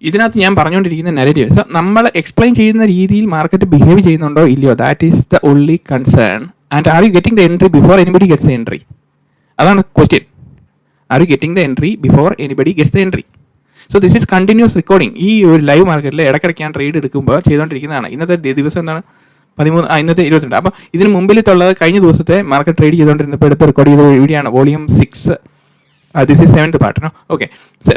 ഇതിനകത്ത് ഞാൻ പറഞ്ഞുകൊണ്ടിരിക്കുന്ന നെഗറ്റീവ്, സോ നമ്മൾ എക്സ്പ്ലെയിൻ ചെയ്യുന്ന രീതിയിൽ മാർക്കറ്റ് ബിഹേവ് ചെയ്യുന്നുണ്ടോ ഇല്ലയോ, that is the only concern. And are you getting the entry before anybody gets the entry? അതാണ് question. Are you getting the entry before anybody gets the entry? So this is continuous recording. ഈ ഒരു live മാർക്കറ്റിൽ ഇടയ്ക്കിടയ്ക്ക് ഞാൻ trade എടുക്കുമ്പോൾ ചെയ്തുകൊണ്ടിരിക്കുന്നതാണ്. ഇന്നത്തെ ദിവസം എന്താണ്? 13, ഇന്നത്തെ 22. അപ്പം ഇതിന് മുമ്പിലത്തുള്ളത് കഴിഞ്ഞ ദിവസത്തെ മാർക്കറ്റ് ട്രേഡ് ചെയ്തുകൊണ്ടിരുന്നപ്പോൾ എടുത്ത് റെക്കോർഡ് ചെയ്ത വീഡിയോയാണ് volume 6. This is 7th part. Okay,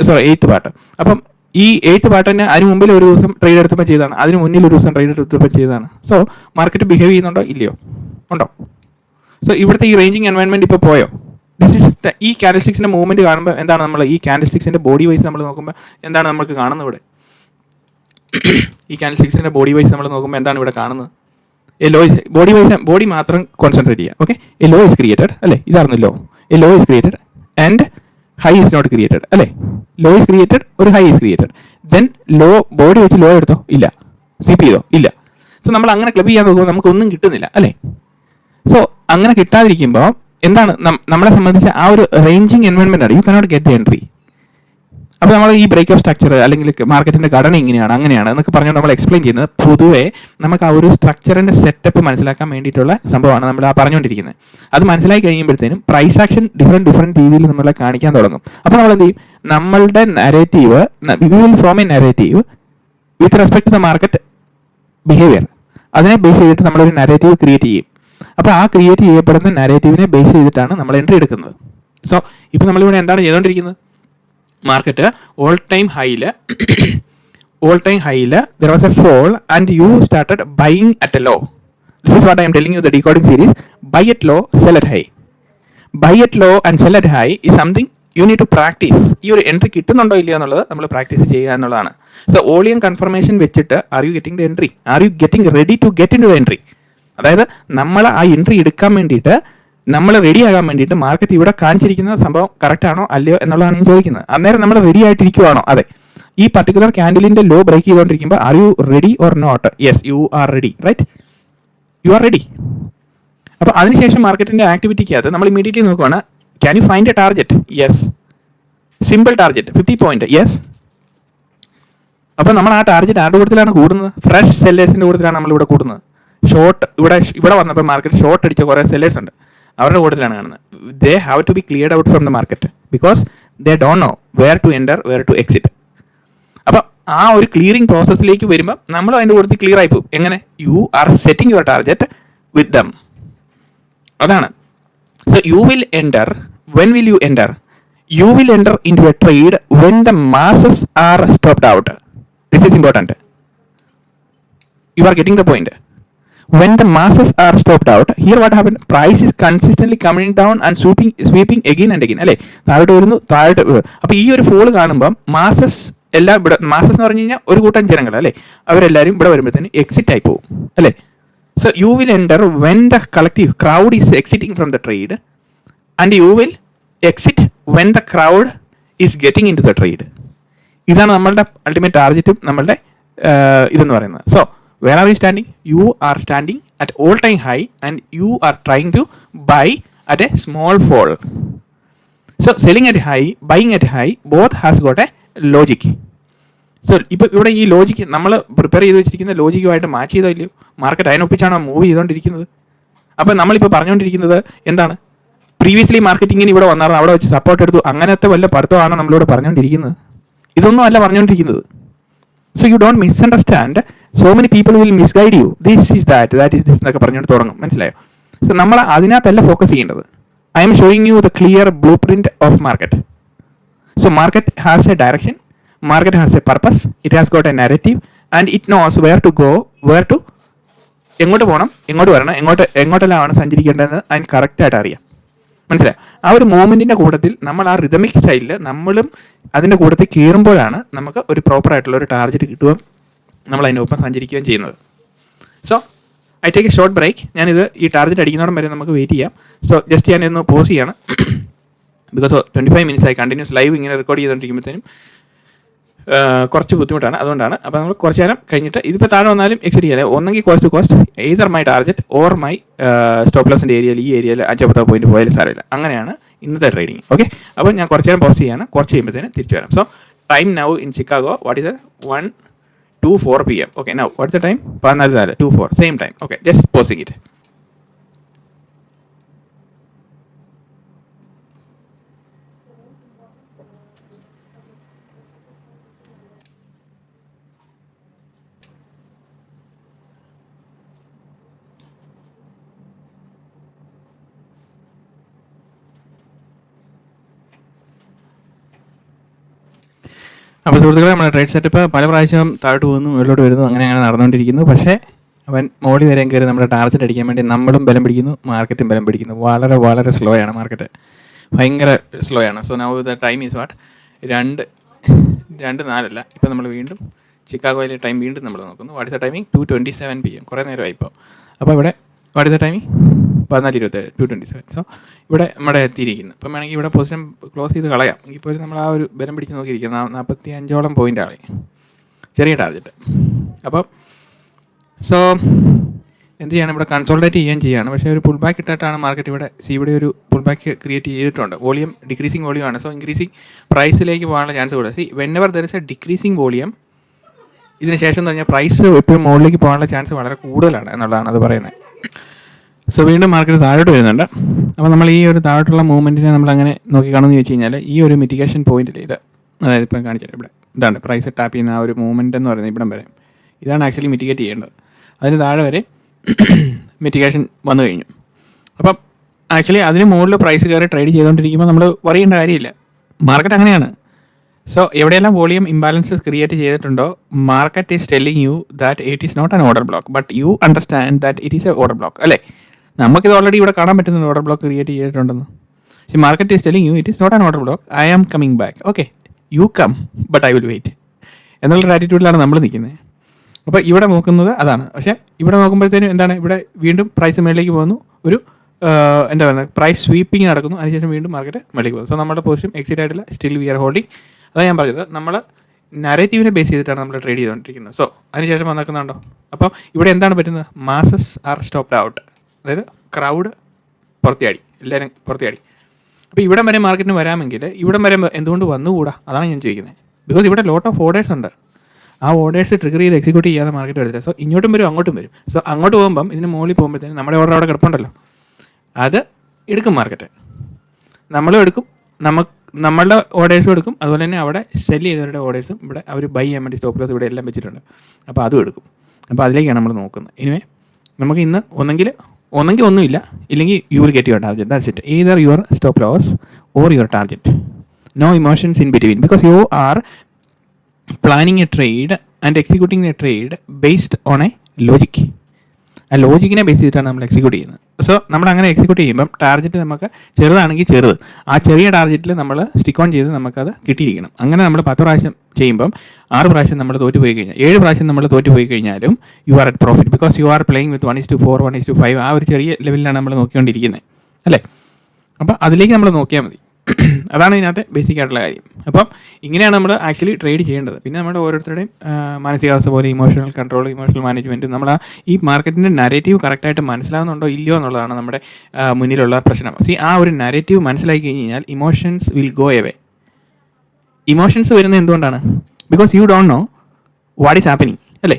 sorry 8th part. അപ്പം ഈ 8th പാർട്ട് തന്നെ അതിന് മുമ്പിൽ ഒരു ദിവസം ട്രേഡ് എടുത്തപ്പോൾ ചെയ്തതാണ്, അതിന് മുന്നിൽ ഒരു ദിവസം ട്രേഡ് എടുത്തപ്പോൾ ചെയ്തതാണ്. സോ മാർക്കറ്റ് ബിഹേവ് ചെയ്യുന്നുണ്ടോ ഇല്ലയോ? ഉണ്ടോ? സോ ഇവിടുത്തെ ഈ റേഞ്ചിങ് എൻവയൺമെൻറ്റ് ഇപ്പോൾ പോയോ? ദിസ് ഈസ് ഈ ക്യാൻഡിൽ സ്റ്റിക്സിൻ്റെ മൂവ്മെൻറ്റ് കാണുമ്പോൾ എന്താണ് നമ്മൾ ഈ ക്യാൻഡിൽ സ്റ്റിക്സിൻ്റെ ബോഡി വൈസ് നമ്മൾ നോക്കുമ്പോൾ എന്താണ് നമുക്ക് കാണുന്നത് ഇവിടെ? ഈ ക്യാൻഡിൽ സ്റ്റിക്സിൻ്റെ ബോഡി വൈസ് നമ്മൾ നോക്കുമ്പോൾ എന്താണ് ഇവിടെ കാണുന്നത്? A low body wise, body മാത്രം കോൺസെൻട്രേറ്റ് ചെയ്യുക. Okay, a low is created അല്ലേ? ഇതായിരുന്നു low. A low is created and high is not created അല്ലേ? ലോ ഇസ് ക്രിയേറ്റഡ്, ഒരു high is created. Then low body വെച്ച് ലോ എടുത്തോ? ഇല്ല. Sweep ചെയ്തോ? ഇല്ല. സോ നമ്മൾ അങ്ങനെ ക്ലബ് ചെയ്യാൻ നോക്കുമ്പോൾ നമുക്കൊന്നും കിട്ടുന്നില്ല അല്ലേ? സോ അങ്ങനെ കിട്ടാതിരിക്കുമ്പോൾ എന്താണ് നമ്മളെ സംബന്ധിച്ച് ആ ഒരു റേഞ്ചിങ് എൻവയൺമെൻ്റ് ആണ്. U cannot get the entry. അപ്പോൾ നമ്മൾ ഈ ബ്രേക്ക് ഓഫ് സ്ട്രക്ചർ അല്ലെങ്കിൽ മാർക്കറ്റിൻ്റെ ഘടന ഇങ്ങനെയാണ് അങ്ങനെയാണ് എന്നൊക്കെ പറഞ്ഞുകൊണ്ട് നമ്മൾ എക്സ്പ്ലെയിൻ ചെയ്യുന്നത് പൊതുവേ നമുക്ക് ആ ഒരു സ്ട്രക്ചറിൻ്റെ സെറ്റപ്പ് മനസ്സിലാക്കാൻ വേണ്ടിയിട്ടുള്ള സംഭവമാണ് നമ്മൾ ആ പറഞ്ഞുകൊണ്ടിരിക്കുന്നത്. അത് മനസ്സിലാക്കി കഴിയുമ്പോഴത്തേനും പ്രൈസ് ആക്ഷൻ ഡിഫറെൻറ്റ് രീതിയിൽ നമ്മളെ കാണിക്കാൻ തുടങ്ങും. അപ്പോൾ നമ്മൾ എന്ത് ചെയ്യും? നമ്മളുടെ narrative, we will form a narrative with respect to the market behaviour. അതിനെ ബേസ് ചെയ്തിട്ട് നമ്മളൊരു നരേറ്റീവ് ക്രിയേറ്റ് ചെയ്യും. അപ്പോൾ ആ ക്രിയേറ്റ് ചെയ്യപ്പെടുന്ന നരേറ്റീവിനെ ബേസ് ചെയ്തിട്ടാണ് നമ്മൾ എൻട്രി എടുക്കുന്നത്. സോ ഇപ്പോൾ നമ്മളിവിടെ എന്താണ് ചെയ്തുകൊണ്ടിരിക്കുന്നത്? മാർക്കറ്റ് ഓൾ ടൈം ഹൈയിൽ there was a fall and you started buying at a low. This is what I am telling you, the decoding series. Buy at low, sell at high. Buy at low and sell at high is something you need to practice. ഈ ഒരു entry കിട്ടുന്നുണ്ടോ ഇല്ലയോ എന്നുള്ളത് നമ്മൾ practice ചെയ്യുക എന്നുള്ളതാണ്. So volume confirmation വെച്ചിട്ട് are you getting the entry? Are you getting ready to get into the entry? അതായത് നമ്മൾ ആ എൻട്രി എടുക്കാൻ വേണ്ടിയിട്ട്, നമ്മൾ റെഡി ആകാൻ വേണ്ടിയിട്ട് മാർക്കറ്റ് ഇവിടെ കാണിച്ചിരിക്കുന്ന സംഭവം കറക്റ്റ് ആണോ അല്ലയോ എന്നുള്ളതാണ് ഞാൻ ചോദിക്കുന്നത്. അന്നേരം നമ്മൾ റെഡി ആയിട്ടിരിക്കുവാണോ? അതെ. ഈ പർട്ടിക്കുലർ ക്യാൻഡിലിൻ്റെ ലോ ബ്രേക്ക് ചെയ്തുകൊണ്ടിരിക്കുമ്പോൾ are you ready or not? Yes, you are ready, right? You are ready. അപ്പോൾ അതിനുശേഷം മാർക്കറ്റിൻ്റെ ആക്ടിവിറ്റിക്കകത്ത് നമ്മൾ ഇമീഡിയറ്റ്ലി നോക്കുകയാണ്, can you find a target? Yes. Simple target 50 point. Yes. അപ്പോൾ നമ്മൾ ആ ടാർഗറ്റ് ആരുടെ കൂട്ടത്തിലാണ് കൂടുന്നത്? ഫ്രഷ് സെല്ലേഴ്സിൻ്റെ കൂട്ടത്തിലാണ് നമ്മളിവിടെ കൂടുന്നത്. ഷോർട്ട് ഇവിടെ വന്നപ്പോൾ മാർക്കറ്റ് ഷോർട്ട് അടിച്ച കുറേ സെല്ലേഴ്സ് ഉണ്ട്, അവരുടെ കൂട്ടത്തിലാണ് കാണുന്നത്. They have to be cleared out from the market because they don't know where to enter, where to exit. അപ്പോൾ ആ ഒരു ക്ലിയറിംഗ് പ്രോസസ്സിലേക്ക് വരുമ്പോൾ നമ്മൾ അതിൻ്റെ കൂട്ടത്തിൽ ക്ലിയർ ആയി പോകും. എങ്ങനെ? You are setting your target with them. അതാണ്. So you will enter. When will you enter? You will enter into a trade when the masses are stopped out. This is important. You are getting the point. When the masses are stopped out, here what happened? Price is consistently coming down and sweeping again and again. അല്ലേ? താഴോട്ട് വരുന്നു, താഴോട്ട്. അപ്പോൾ ഈ ഒരു fall കാണുമ്പം masses എല്ലാം ഇവിടെ, മാസസ് എന്ന് പറഞ്ഞു കഴിഞ്ഞാൽ ഒരു കൂട്ടം ജനങ്ങൾ അല്ലേ, അവരെല്ലാവരും ഇവിടെ വരുമ്പോഴത്തേന് എക്സിറ്റ് ആയി പോകും അല്ലേ? So you will enter when the collective crowd is exiting from the trade and you will exit when the crowd is getting into the trade. ഇതാണ് നമ്മളുടെ അൾട്ടിമേറ്റ് ടാർഗറ്റും നമ്മളുടെ ഇതെന്ന് പറയുന്നത്. So where are you standing? You are standing at all time high and you are trying to buy at a small fall. So selling at high, buying at high, both has got a logic. So ഇപ്പോൾ ഇവിടെ ഈ logic നമ്മൾ prepare ചെയ്ത് വെച്ചിരിക്കുന്ന ലോജിക്കുമായിട്ട് match ചെയ്തോ ഇല്ലയോ? Market അതിനൊപ്പിച്ചാണോ move ചെയ്തുകൊണ്ടിരിക്കുന്നത്? അപ്പോൾ നമ്മളിപ്പോൾ പറഞ്ഞുകൊണ്ടിരിക്കുന്നത് എന്താണ്? പ്രീവിയസ്ലി മാർക്കറ്റിങ്ങിന് ഇവിടെ വന്നായിരുന്നു, അവിടെ വെച്ച് സപ്പോർട്ട് എടുത്തു, അങ്ങനത്തെ വല്ല പഠിത്തമാണ് നമ്മളിവിടെ പറഞ്ഞുകൊണ്ടിരിക്കുന്നത്. ഇതൊന്നും അല്ല പറഞ്ഞുകൊണ്ടിരിക്കുന്നത്. So you don't misunderstand. So many people will misguide you. This is that is this എന്നൊക്കെ പറഞ്ഞുകൊണ്ട് തുടങ്ങും. മനസ്സിലായോ? സോ നമ്മൾ അതിനകത്തല്ല ഫോക്കസ് ചെയ്യേണ്ടത്. I am showing you the clear blueprint of market. So market has a direction, market has a purpose, it has got a narrative, and it knows where to go, where to എങ്ങോട്ട് പോകണം, എങ്ങോട്ട് വരണം, എങ്ങോട്ടെല്ലാമാണ് സഞ്ചരിക്കേണ്ടതെന്ന് അതിന് കറക്റ്റായിട്ട് അറിയാം. മനസ്സിലായി? ആ ഒരു മൂവ്മെൻറ്റിൻ്റെ കൂട്ടത്തിൽ നമ്മൾ ആ റിതമിക് സ്റ്റൈലിൽ നമ്മളും അതിൻ്റെ കൂട്ടത്തിൽ കയറുമ്പോഴാണ് നമുക്ക് ഒരു പ്രോപ്പറായിട്ടുള്ള ഒരു ടാർഗറ്റ് കിട്ടുകയും നമ്മൾ അതിൻ്റെ ഒപ്പം സഞ്ചരിക്കുകയും ചെയ്യുന്നത്. So I take a short break. ഞാനിത് ഈ ടാർഗറ്റ് അടിക്കുന്നതോടെ വരെ നമുക്ക് വെയിറ്റ് ചെയ്യാം. സോ ജസ്റ്റ് ഞാനിന്ന് പോസ് ചെയ്യാണ്. ബിക്കോസ് 25 minutes ആയി കണ്ടിന്യൂസ് ലൈവ് ഇങ്ങനെ റെക്കോർഡ് ചെയ്തുകൊണ്ടിരിക്കുമ്പോഴത്തേനും കുറച്ച് ബുദ്ധിമുട്ടാണ്. അതുകൊണ്ടാണ്. അപ്പോൾ നമ്മൾ കുറച്ച് നേരം കഴിഞ്ഞിട്ട് ഇതിപ്പോൾ താഴെ വന്നാലും എക്സിറ്റ് ചെയ്യാൻ ഒന്നെങ്കിൽ cost to cost either my target or my stop ലോസിൻ്റെ ഏരിയയിൽ ഈ ഏരിയയിൽ 5-10 പോയിന്റ് പോയാലും സാരമില്ല. അങ്ങനെയാണ് ഇന്നത്തെ ട്രേഡിങ്. ഓക്കെ, അപ്പോൾ ഞാൻ കുറച്ച് നേരം പോസ്റ്റ് ചെയ്യാണ്. കുറച്ച് കഴിയുമ്പോഴത്തേന് തിരിച്ചു വരാം. So time now in Chicago what is 1:24 PM. Okay, now what's the time? 14:24 same time. Okay, just pausing it. അപ്പോൾ സുഹൃത്തുക്കളെ, നമ്മുടെ ട്രേഡ് സെറ്റപ്പ് പല പ്രാവശ്യം താഴോട്ട് പോകുന്നു, മുകളിലോട്ട് വരുന്നു, അങ്ങനെ നടന്നുകൊണ്ടിരിക്കുന്നു. പക്ഷേ അവൻ മോളി വരെയും കയറി നമ്മുടെ ടാർഗറ്റ് അടിക്കാൻ വേണ്ടി നമ്മളും ബലം പിടിക്കുന്നു, മാർക്കറ്റും ബലം പിടിക്കുന്നു. വളരെ വളരെ സ്ലോ ആണ് മാർക്കറ്റ്, ഭയങ്കര സ്ലോ ആണ്. So now the time is what 2:04 ഇപ്പോൾ നമ്മൾ വീണ്ടും ചിക്കാഗോയിലെ ടൈം വീണ്ടും നമ്മൾ നോക്കുന്നു. What is the timing? 2:27 PM. കുറേ നേരമായി ഇപ്പോൾ. അപ്പോൾ ഇവിടെ what is the timing? 14:27, 2:27. So ഇവിടെ നമ്മുടെ എത്തിയിരിക്കുന്നു. ഇപ്പം വേണമെങ്കിൽ ഇവിടെ പൊസിഷൻ ക്ലോസ് ചെയ്ത് കളയാം. ഇപ്പോൾ നമ്മൾ ആ ഒരു ബലം പിടിച്ച് നോക്കിയിരിക്കുന്നു. 45ഓളം പോയിൻ്റ് ആളെ ചെറിയ ടാർഗറ്റ്. അപ്പം സോ എന്ത് ചെയ്യണം? ഇവിടെ കൺസോൾട്ടേറ്റ് ചെയ്യുകയാണ്. പക്ഷേ ഒരു പുൾ ബാക്ക് ഇട്ടിട്ടാണ് മാർക്കറ്റ് ഇവിടെ ഒരു പുൾ ബാക്ക് ക്രിയേറ്റ് ചെയ്തിട്ടുണ്ട്. വോളിയം ഡിക്രീസിങ് വോളിയം ആണ്. സോ ഇൻക്രീസിങ് പ്രൈസിലേക്ക് പോകാനുള്ള ചാൻസ് കൂടുതൽ. Whenever there is A decreasing volume, ഇതിന് ശേഷം എന്ന് പറഞ്ഞാൽ പ്രൈസ് എപ്പോഴും മുകളിലേക്ക് പോകാനുള്ള ചാൻസ് വളരെ കൂടുതലാണ് എന്നുള്ളതാണ് അത് പറയുന്നത്. സോ വീണ്ടും മാർക്കറ്റ് താഴോട്ട് വരുന്നുണ്ട്. അപ്പോൾ നമ്മൾ ഈ ഒരു താഴോട്ടുള്ള മൂവ്മെൻറ്റിനെ നമ്മളങ്ങനെ നോക്കിക്കാണെന്ന് ചോദിച്ചു കഴിഞ്ഞാൽ ഈ ഒരു മിറ്റിഗേഷൻ പോയിന്റിൽ ഇത്, അതായത് ഇപ്പം കാണിച്ചാൽ ഇവിടെ ഇതാണ് പ്രൈസ് ടാപ്പ് ചെയ്യുന്ന ആ ഒരു മൂവ്മെൻറ്റ് എന്ന് പറയുന്നത്. ഇവിടം വരെ ഇതാണ് ആക്ച്വലി മിറ്റിഗേറ്റ് ചെയ്യേണ്ടത്. അതിന് താഴെ വരെ മിറ്റിഗേഷൻ വന്നു കഴിഞ്ഞു. അപ്പം ആക്ച്വലി അതിന് മുകളിൽ പ്രൈസ് കയറി ട്രേഡ് ചെയ്തുകൊണ്ടിരിക്കുമ്പോൾ നമ്മൾ പറയേണ്ട കാര്യമില്ല. മാർക്കറ്റ് അങ്ങനെയാണ്. സോ എവിടെയെല്ലാം വോളിയം ഇംബാലൻസസ് ക്രിയേറ്റ് ചെയ്തിട്ടുണ്ടോ, market is telling you that it is not an order block, but you understand that it is a order block. അല്ലേ? നമുക്കിത് ഓൾറെഡി ഇവിടെ കാണാൻ പറ്റുന്നത് ഓർഡർ ബ്ലോക്ക് ക്രിയേറ്റ് ചെയ്തിട്ടുണ്ടെന്ന്. പക്ഷേ market is telling you it is not an order block, I am coming back. Okay, you come but I will wait എന്നുള്ളൊരു ആറ്റിറ്റ്യൂഡിലാണ് നമ്മൾ നിൽക്കുന്നത്. അപ്പോൾ ഇവിടെ നോക്കുന്നത് അതാണ്. പക്ഷേ ഇവിടെ നോക്കുമ്പോഴത്തേനും എന്താണ്? ഇവിടെ വീണ്ടും പ്രൈസ് മേളിലേക്ക് പോകുന്നു, ഒരു എന്താ പറയുക, പ്രൈസ് സ്വീപ്പിംഗ് നടക്കുന്നു. അതിനുശേഷം വീണ്ടും മാർക്കറ്റ് മേളിലേക്ക് പോകുന്നു. സോ നമ്മുടെ പൊസിഷൻ എക്സിറ്റ് ആയിട്ടില്ല, സ്റ്റിൽ വി ആർ ഹോൾഡിങ്. അതാണ് ഞാൻ പറഞ്ഞത്, നമ്മൾ നരേറ്റീവിനെ ബേസ് ചെയ്തിട്ടാണ് നമ്മൾ ട്രേഡ് ചെയ്തുകൊണ്ടിരിക്കുന്നത്. സോ അതിനുശേഷം വന്നിക്കുന്നുണ്ടോ? അപ്പം ഇവിടെ എന്താണ് പറ്റുന്നത്? മാസസ് ആർ സ്റ്റോപ്ഡ് ഔട്ട്, അതായത് ക്രൗഡ് പുറത്തിയാടി, എല്ലാവരും പുറത്തിയാടി. അപ്പോൾ ഇവിടം വരെ മാർക്കറ്റിന് വരാമെങ്കിൽ ഇവിടം വരെ എന്തുകൊണ്ട് വന്നുകൂടാ? അതാണ് ഞാൻ ചോദിക്കുന്നത്. ബിക്കോസ് ഇവിടെ ലോട്ട് ഓഫ് ഓർഡേഴ്സ് ഉണ്ട്. ആ ഓർഡേഴ്സ് ട്രിഗർ ചെയ്ത് എക്സിക്യൂട്ട് ചെയ്യാതെ മാർക്കറ്റ് വരത്തില്ല. സോ ഇങ്ങോട്ടും വരും, അങ്ങോട്ടും വരും. സോ അങ്ങോട്ട് പോകുമ്പം ഇതിന് മുകളിൽ പോകുമ്പോഴത്തേനും നമ്മുടെ ഓർഡർ അവിടെ കിടപ്പുണ്ടല്ലോ, അത് എടുക്കും മാർക്കറ്റ്. നമ്മളും എടുക്കും, നമ്മളുടെ ഓർഡേഴ്സും എടുക്കും. അതുപോലെ തന്നെ അവിടെ സെല് ചെയ്തവരുടെ ഓർഡേഴ്സും ഇവിടെ അവർ ബൈ ചെയ്യാൻ വേണ്ടി സ്റ്റോപ്പ് ലോസ് ഇവിടെ എല്ലാം വെച്ചിട്ടുണ്ട്. അപ്പോൾ അതും എടുക്കും. അപ്പോൾ അതിലേക്കാണ് നമ്മൾ നോക്കുന്നത്. ഇനിവേ നമുക്ക് ഇന്ന് ഒന്നെങ്കിൽ ഒന്നുമില്ല, ഇല്ലെങ്കിൽ you will get your target. That's it. Either your stop loss or your target. No emotions in between, because you are planning a trade and executing a trade based on a logic. ആ ലോജിക്കിനെ base ചെയ്തിട്ടാണ് നമ്മൾ execute ചെയ്യുന്നത്. So നമ്മൾ അങ്ങനെ execute ചെയ്യുമ്പം target നമുക്ക് ചെറുതാണെങ്കിൽ ചെറുത്, ആ ചെറിയ ടാർഗറ്റിൽ നമ്മൾ സ്റ്റിക്ക് ഓൺ ചെയ്ത് നമുക്കത് കിട്ടിയിരിക്കണം. അങ്ങനെ നമ്മൾ 10 പ്രാവശ്യം ചെയ്യുമ്പം 6 പ്രാവശ്യം നമ്മൾ തോറ്റുപോയി കഴിഞ്ഞാൽ, 7 പ്രാവശ്യം നമ്മൾ തോറ്റുപോയി കഴിഞ്ഞാലും you are at profit, because you are playing with 1:4, 1:5 ആ ഒരു ചെറിയ ലെവലിലാണ് നമ്മൾ നോക്കിക്കൊണ്ടിരിക്കുന്നത്, അല്ലേ? അപ്പം അതിലേക്ക് നമ്മൾ നോക്കിയാൽ മതി. അതാണ് ഇതിനകത്തെ ബേസിക് ആയിട്ടുള്ള കാര്യം. അപ്പം ഇങ്ങനെയാണ് നമ്മൾ ആക്ച്വലി ട്രേഡ് ചെയ്യേണ്ടത്. പിന്നെ നമ്മുടെ ഓരോരുത്തരുടെയും മാനസികാവസ്ഥ പോലെ ഇമോഷണൽ കൺട്രോൾ, ഇമോഷണൽ മാനേജ്മെൻറ്റും നമ്മൾ ഈ മാർക്കറ്റിൻ്റെ നരേറ്റീവ് കറക്റ്റായിട്ട് മനസ്സിലാകുന്നുണ്ടോ ഇല്ലയോ എന്നുള്ളതാണ് നമ്മുടെ മുന്നിലുള്ള പ്രശ്നം. ആ ഒരു നരേറ്റീവ് മനസ്സിലാക്കി കഴിഞ്ഞാൽ emotions will go away. Emotions വരുന്നത് എന്തുകൊണ്ടാണ്? Because you don't know what is happening, അല്ലേ?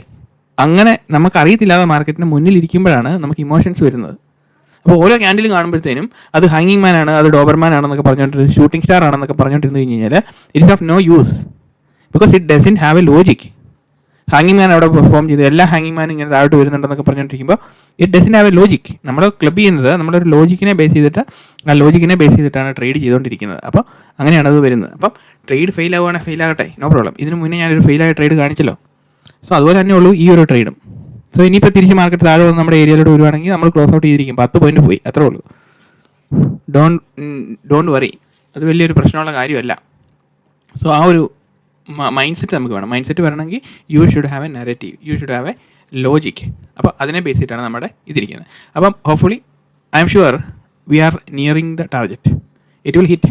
അങ്ങനെ നമുക്കറിയത്തില്ലാതെ മാർക്കറ്റിന് മുന്നിലിരിക്കുമ്പോഴാണ് നമുക്ക് ഇമോഷൻസ് വരുന്നത്. അപ്പോൾ ഓരോ ക്യാൻഡിലും കാണുമ്പോഴത്തേനും അത് ഹാങ്ങിങ് മാൻ ആണ്, അത് ഡോബർമാൻ ആണെന്നൊക്കെ പറഞ്ഞുകൊണ്ടിരുന്നത്, ഷൂട്ടിംഗ് സ്റ്റാർ ആണെന്നൊക്കെ പറഞ്ഞുകൊണ്ടിരുന്നു കഴിഞ്ഞാൽ it's of no use, because it doesn't have a logic. ഹാങ്ങിങ് മാൻ അവിടെ പെർഫോം ചെയ്ത് എല്ലാ ഹാങ്ങിങ് മാനും ഇങ്ങനെ താഴോട്ട് വരുന്നുണ്ടെന്നൊക്കെ പറഞ്ഞുകൊണ്ടിരിക്കുമ്പോൾ it doesn't have a logic. നമ്മൾ ക്ലബ് ചെയ്യുന്നത് നമ്മളൊരു ലോജിക്കിനെ ബേസ് ചെയ്തിട്ടാണ് ട്രേഡ് ചെയ്തുകൊണ്ടിരിക്കുന്നത്. അപ്പോൾ അങ്ങനെയാണ് അത് വരുന്നത്. അപ്പം ട്രേഡ് ഫെയിൽ ആവുകയാണെങ്കിൽ ഫെയിൽ ആകട്ടെ, നോ പ്രോബ്ലം. ഇതിന് മുന്നേ ഞാനൊരു ഫെയിലായ ട്രേഡ് കാണിച്ചല്ലോ. സോ അതുപോലെ തന്നെ ഉള്ളൂ ഈ ഒരു ട്രേഡും. സോ ഇനിയിപ്പോൾ തിരിച്ച് മാർക്കറ്റ് താഴെ വന്ന് നമ്മുടെ ഏരിയയിലോട്ട് വരുവാണെങ്കിൽ നമ്മൾ ക്ലോസ് ഔട്ട് ചെയ്തിരിക്കും, 10 പോയിന്റ് പോയി, അത്രേ ഉള്ളൂ. ഡോണ്ട് വറി, അത് വലിയൊരു പ്രശ്നമുള്ള കാര്യമല്ല. സോ ആ ഒരു മൈൻഡ് സെറ്റ് നമുക്ക് വേണം. മൈൻഡ് സെറ്റ് വരണമെങ്കിൽ you should have a narrative, you should have a logic. അപ്പോൾ അതിനെ ബേസ് ചെയ്തിട്ടാണ് നമ്മുടെ ഇതിരിക്കുന്നത്. അപ്പം hopefully I am sure we are nearing the target. It will hit,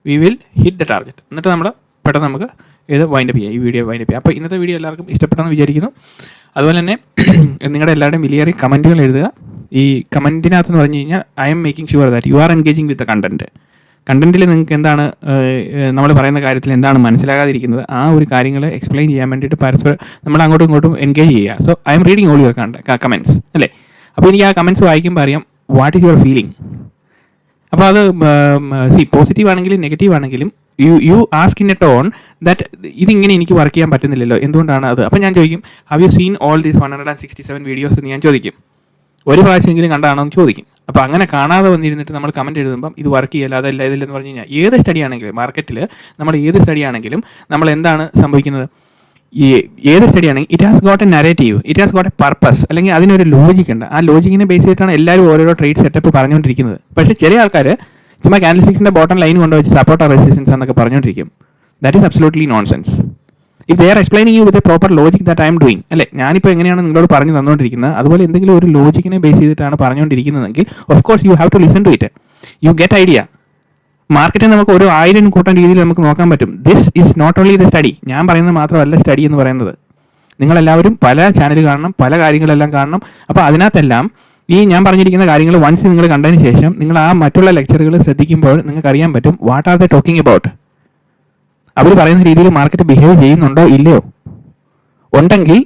we will hit the target. എന്നിട്ട് നമ്മൾ പെട്ടെന്ന് നമുക്ക് ഇത് വൈൻഡപ്പ് ചെയ്യാം, ഈ വീഡിയോ വൈൻഡപ്പ് ചെയ്യാം. അപ്പോൾ ഇന്നത്തെ വീഡിയോ എല്ലാവർക്കും ഇഷ്ടപ്പെട്ടെന്ന് വിചാരിക്കുന്നു. അതുപോലെ തന്നെ നിങ്ങളുടെ എല്ലാവരുടെയും വലിയ കമൻറ്റുകൾ എഴുതുക. ഈ കമൻറ്റിനകത്ത് എന്ന് പറഞ്ഞു കഴിഞ്ഞാൽ I'm making sure that you are engaging with the കണ്ടൻറ്റിൽ നിങ്ങൾക്ക് എന്താണ് നമ്മൾ പറയുന്ന കാര്യത്തിൽ എന്താണ് മനസ്സിലാകാതിരിക്കുന്നത്, ആ ഒരു കാര്യങ്ങൾ എക്സ്പ്ലെയിൻ ചെയ്യാൻ വേണ്ടിയിട്ട് പരസ്പരം നമ്മൾ അങ്ങോട്ടും ഇങ്ങോട്ടും എൻഗേജ് ചെയ്യുക. So I M reading all your comments അല്ലേ. അപ്പോൾ എനിക്ക് ആ കമൻറ്റ്സ് വായിക്കുമ്പോൾ അറിയാം വാട്ട് ഈസ് യുവർ ഫീലിംഗ്. അപ്പോൾ അത് പോസിറ്റീവ് ആണെങ്കിലും നെഗറ്റീവ് ആണെങ്കിലും you ask in A tone that ഇതിങ്ങനെ എനിക്ക് വർക്ക് ചെയ്യാൻ പറ്റുന്നില്ലല്ലോ, എന്തുകൊണ്ടാണ് അത്. അപ്പോൾ ഞാൻ ചോദിക്കും have you seen all these 167 videos എന്ന് ഞാൻ ചോദിക്കും. ഒരു പ്രാവശ്യമെങ്കിലും കണ്ടാണോ എന്ന് ചോദിക്കും. അപ്പോൾ അങ്ങനെ കാണാതെ വന്നിരുന്നിട്ട് നമ്മൾ കമൻറ്റ് എഴുതുമ്പം ഇത് വർക്ക് ചെയ്യില്ല, അതല്ല ഇതില്ലെന്ന് പറഞ്ഞു കഴിഞ്ഞാൽ ഏത് സ്റ്റഡി ആണെങ്കിലും മാർക്കറ്റിൽ നമ്മൾ ഏത് സ്റ്റഡി ആണെങ്കിലും നമ്മൾ എന്താണ് സംഭവിക്കുന്നത്, ഏത് സ്റ്റഡി ആണെങ്കിൽ it has got A narrative, it has got A purpose, അല്ലെങ്കിൽ അതിനൊരു ലോജിക് ഉണ്ട്. ആ ലോജിക്കിനെ ബേസ് ചെയ്തിട്ടാണ് എല്ലാവരും ഓരോരോ ട്രേഡ് സെറ്റപ്പ് പറഞ്ഞുകൊണ്ടിരിക്കുന്നത്. പക്ഷേ ചില ആൾക്കാർ ചുമ്മാ ക്യാൻഡിൽസ്റ്റിക്സിൻ്റെ ബോട്ടം ലൈൻ കൊണ്ടുവച്ച് സപ്പോർട്ട് ഓർ റെസിസ്റ്റൻസ് എന്നൊക്കെ പറഞ്ഞുകൊണ്ടിരിക്കും. That is absolutely nonsense. If they are explaining you with a proper logic that I'm doing അല്ലേ, ഞാനിപ്പോൾ എങ്ങനെയാണ് നിങ്ങളോട് പറഞ്ഞു തന്നുകൊണ്ടിരിക്കുന്നത് അതുപോലെ എന്തെങ്കിലും ഒരു ലോജിക്കിനെ ബേസ് ചെയ്തിട്ടാണ് പറഞ്ഞുകൊണ്ടിരിക്കുന്നതെങ്കിൽ of course you have to listen to it, you get idea. മാർക്കറ്റിൽ നമുക്ക് ഒരു 1000 കൂട്ടം രീതിയിൽ നമുക്ക് നോക്കാൻ പറ്റും. This is not only the study, ഞാൻ പറയുന്നത് മാത്രമല്ല സ്റ്റഡി എന്ന് പറയുന്നത്. നിങ്ങളെല്ലാവരും പല ചാനൽ കാണണം, പല കാര്യങ്ങളെല്ലാം കാണണം. അപ്പോൾ അതിനകത്തെല്ലാം ഈ ഞാൻ പറഞ്ഞിരിക്കുന്ന കാര്യങ്ങൾ വൺസ് നിങ്ങൾ കണ്ടതിന് ശേഷം നിങ്ങൾ ആ മറ്റുള്ള ലെക്ചറുകൾ ശ്രദ്ധിക്കുമ്പോൾ നിങ്ങൾക്ക് അറിയാൻ പറ്റും what are the talking about. അവർ പറയുന്ന രീതിയിൽ മാർക്കറ്റ് ബിഹേവ് ചെയ്യുന്നുണ്ടോ ഇല്ലയോ, ഉണ്ടെങ്കിൽ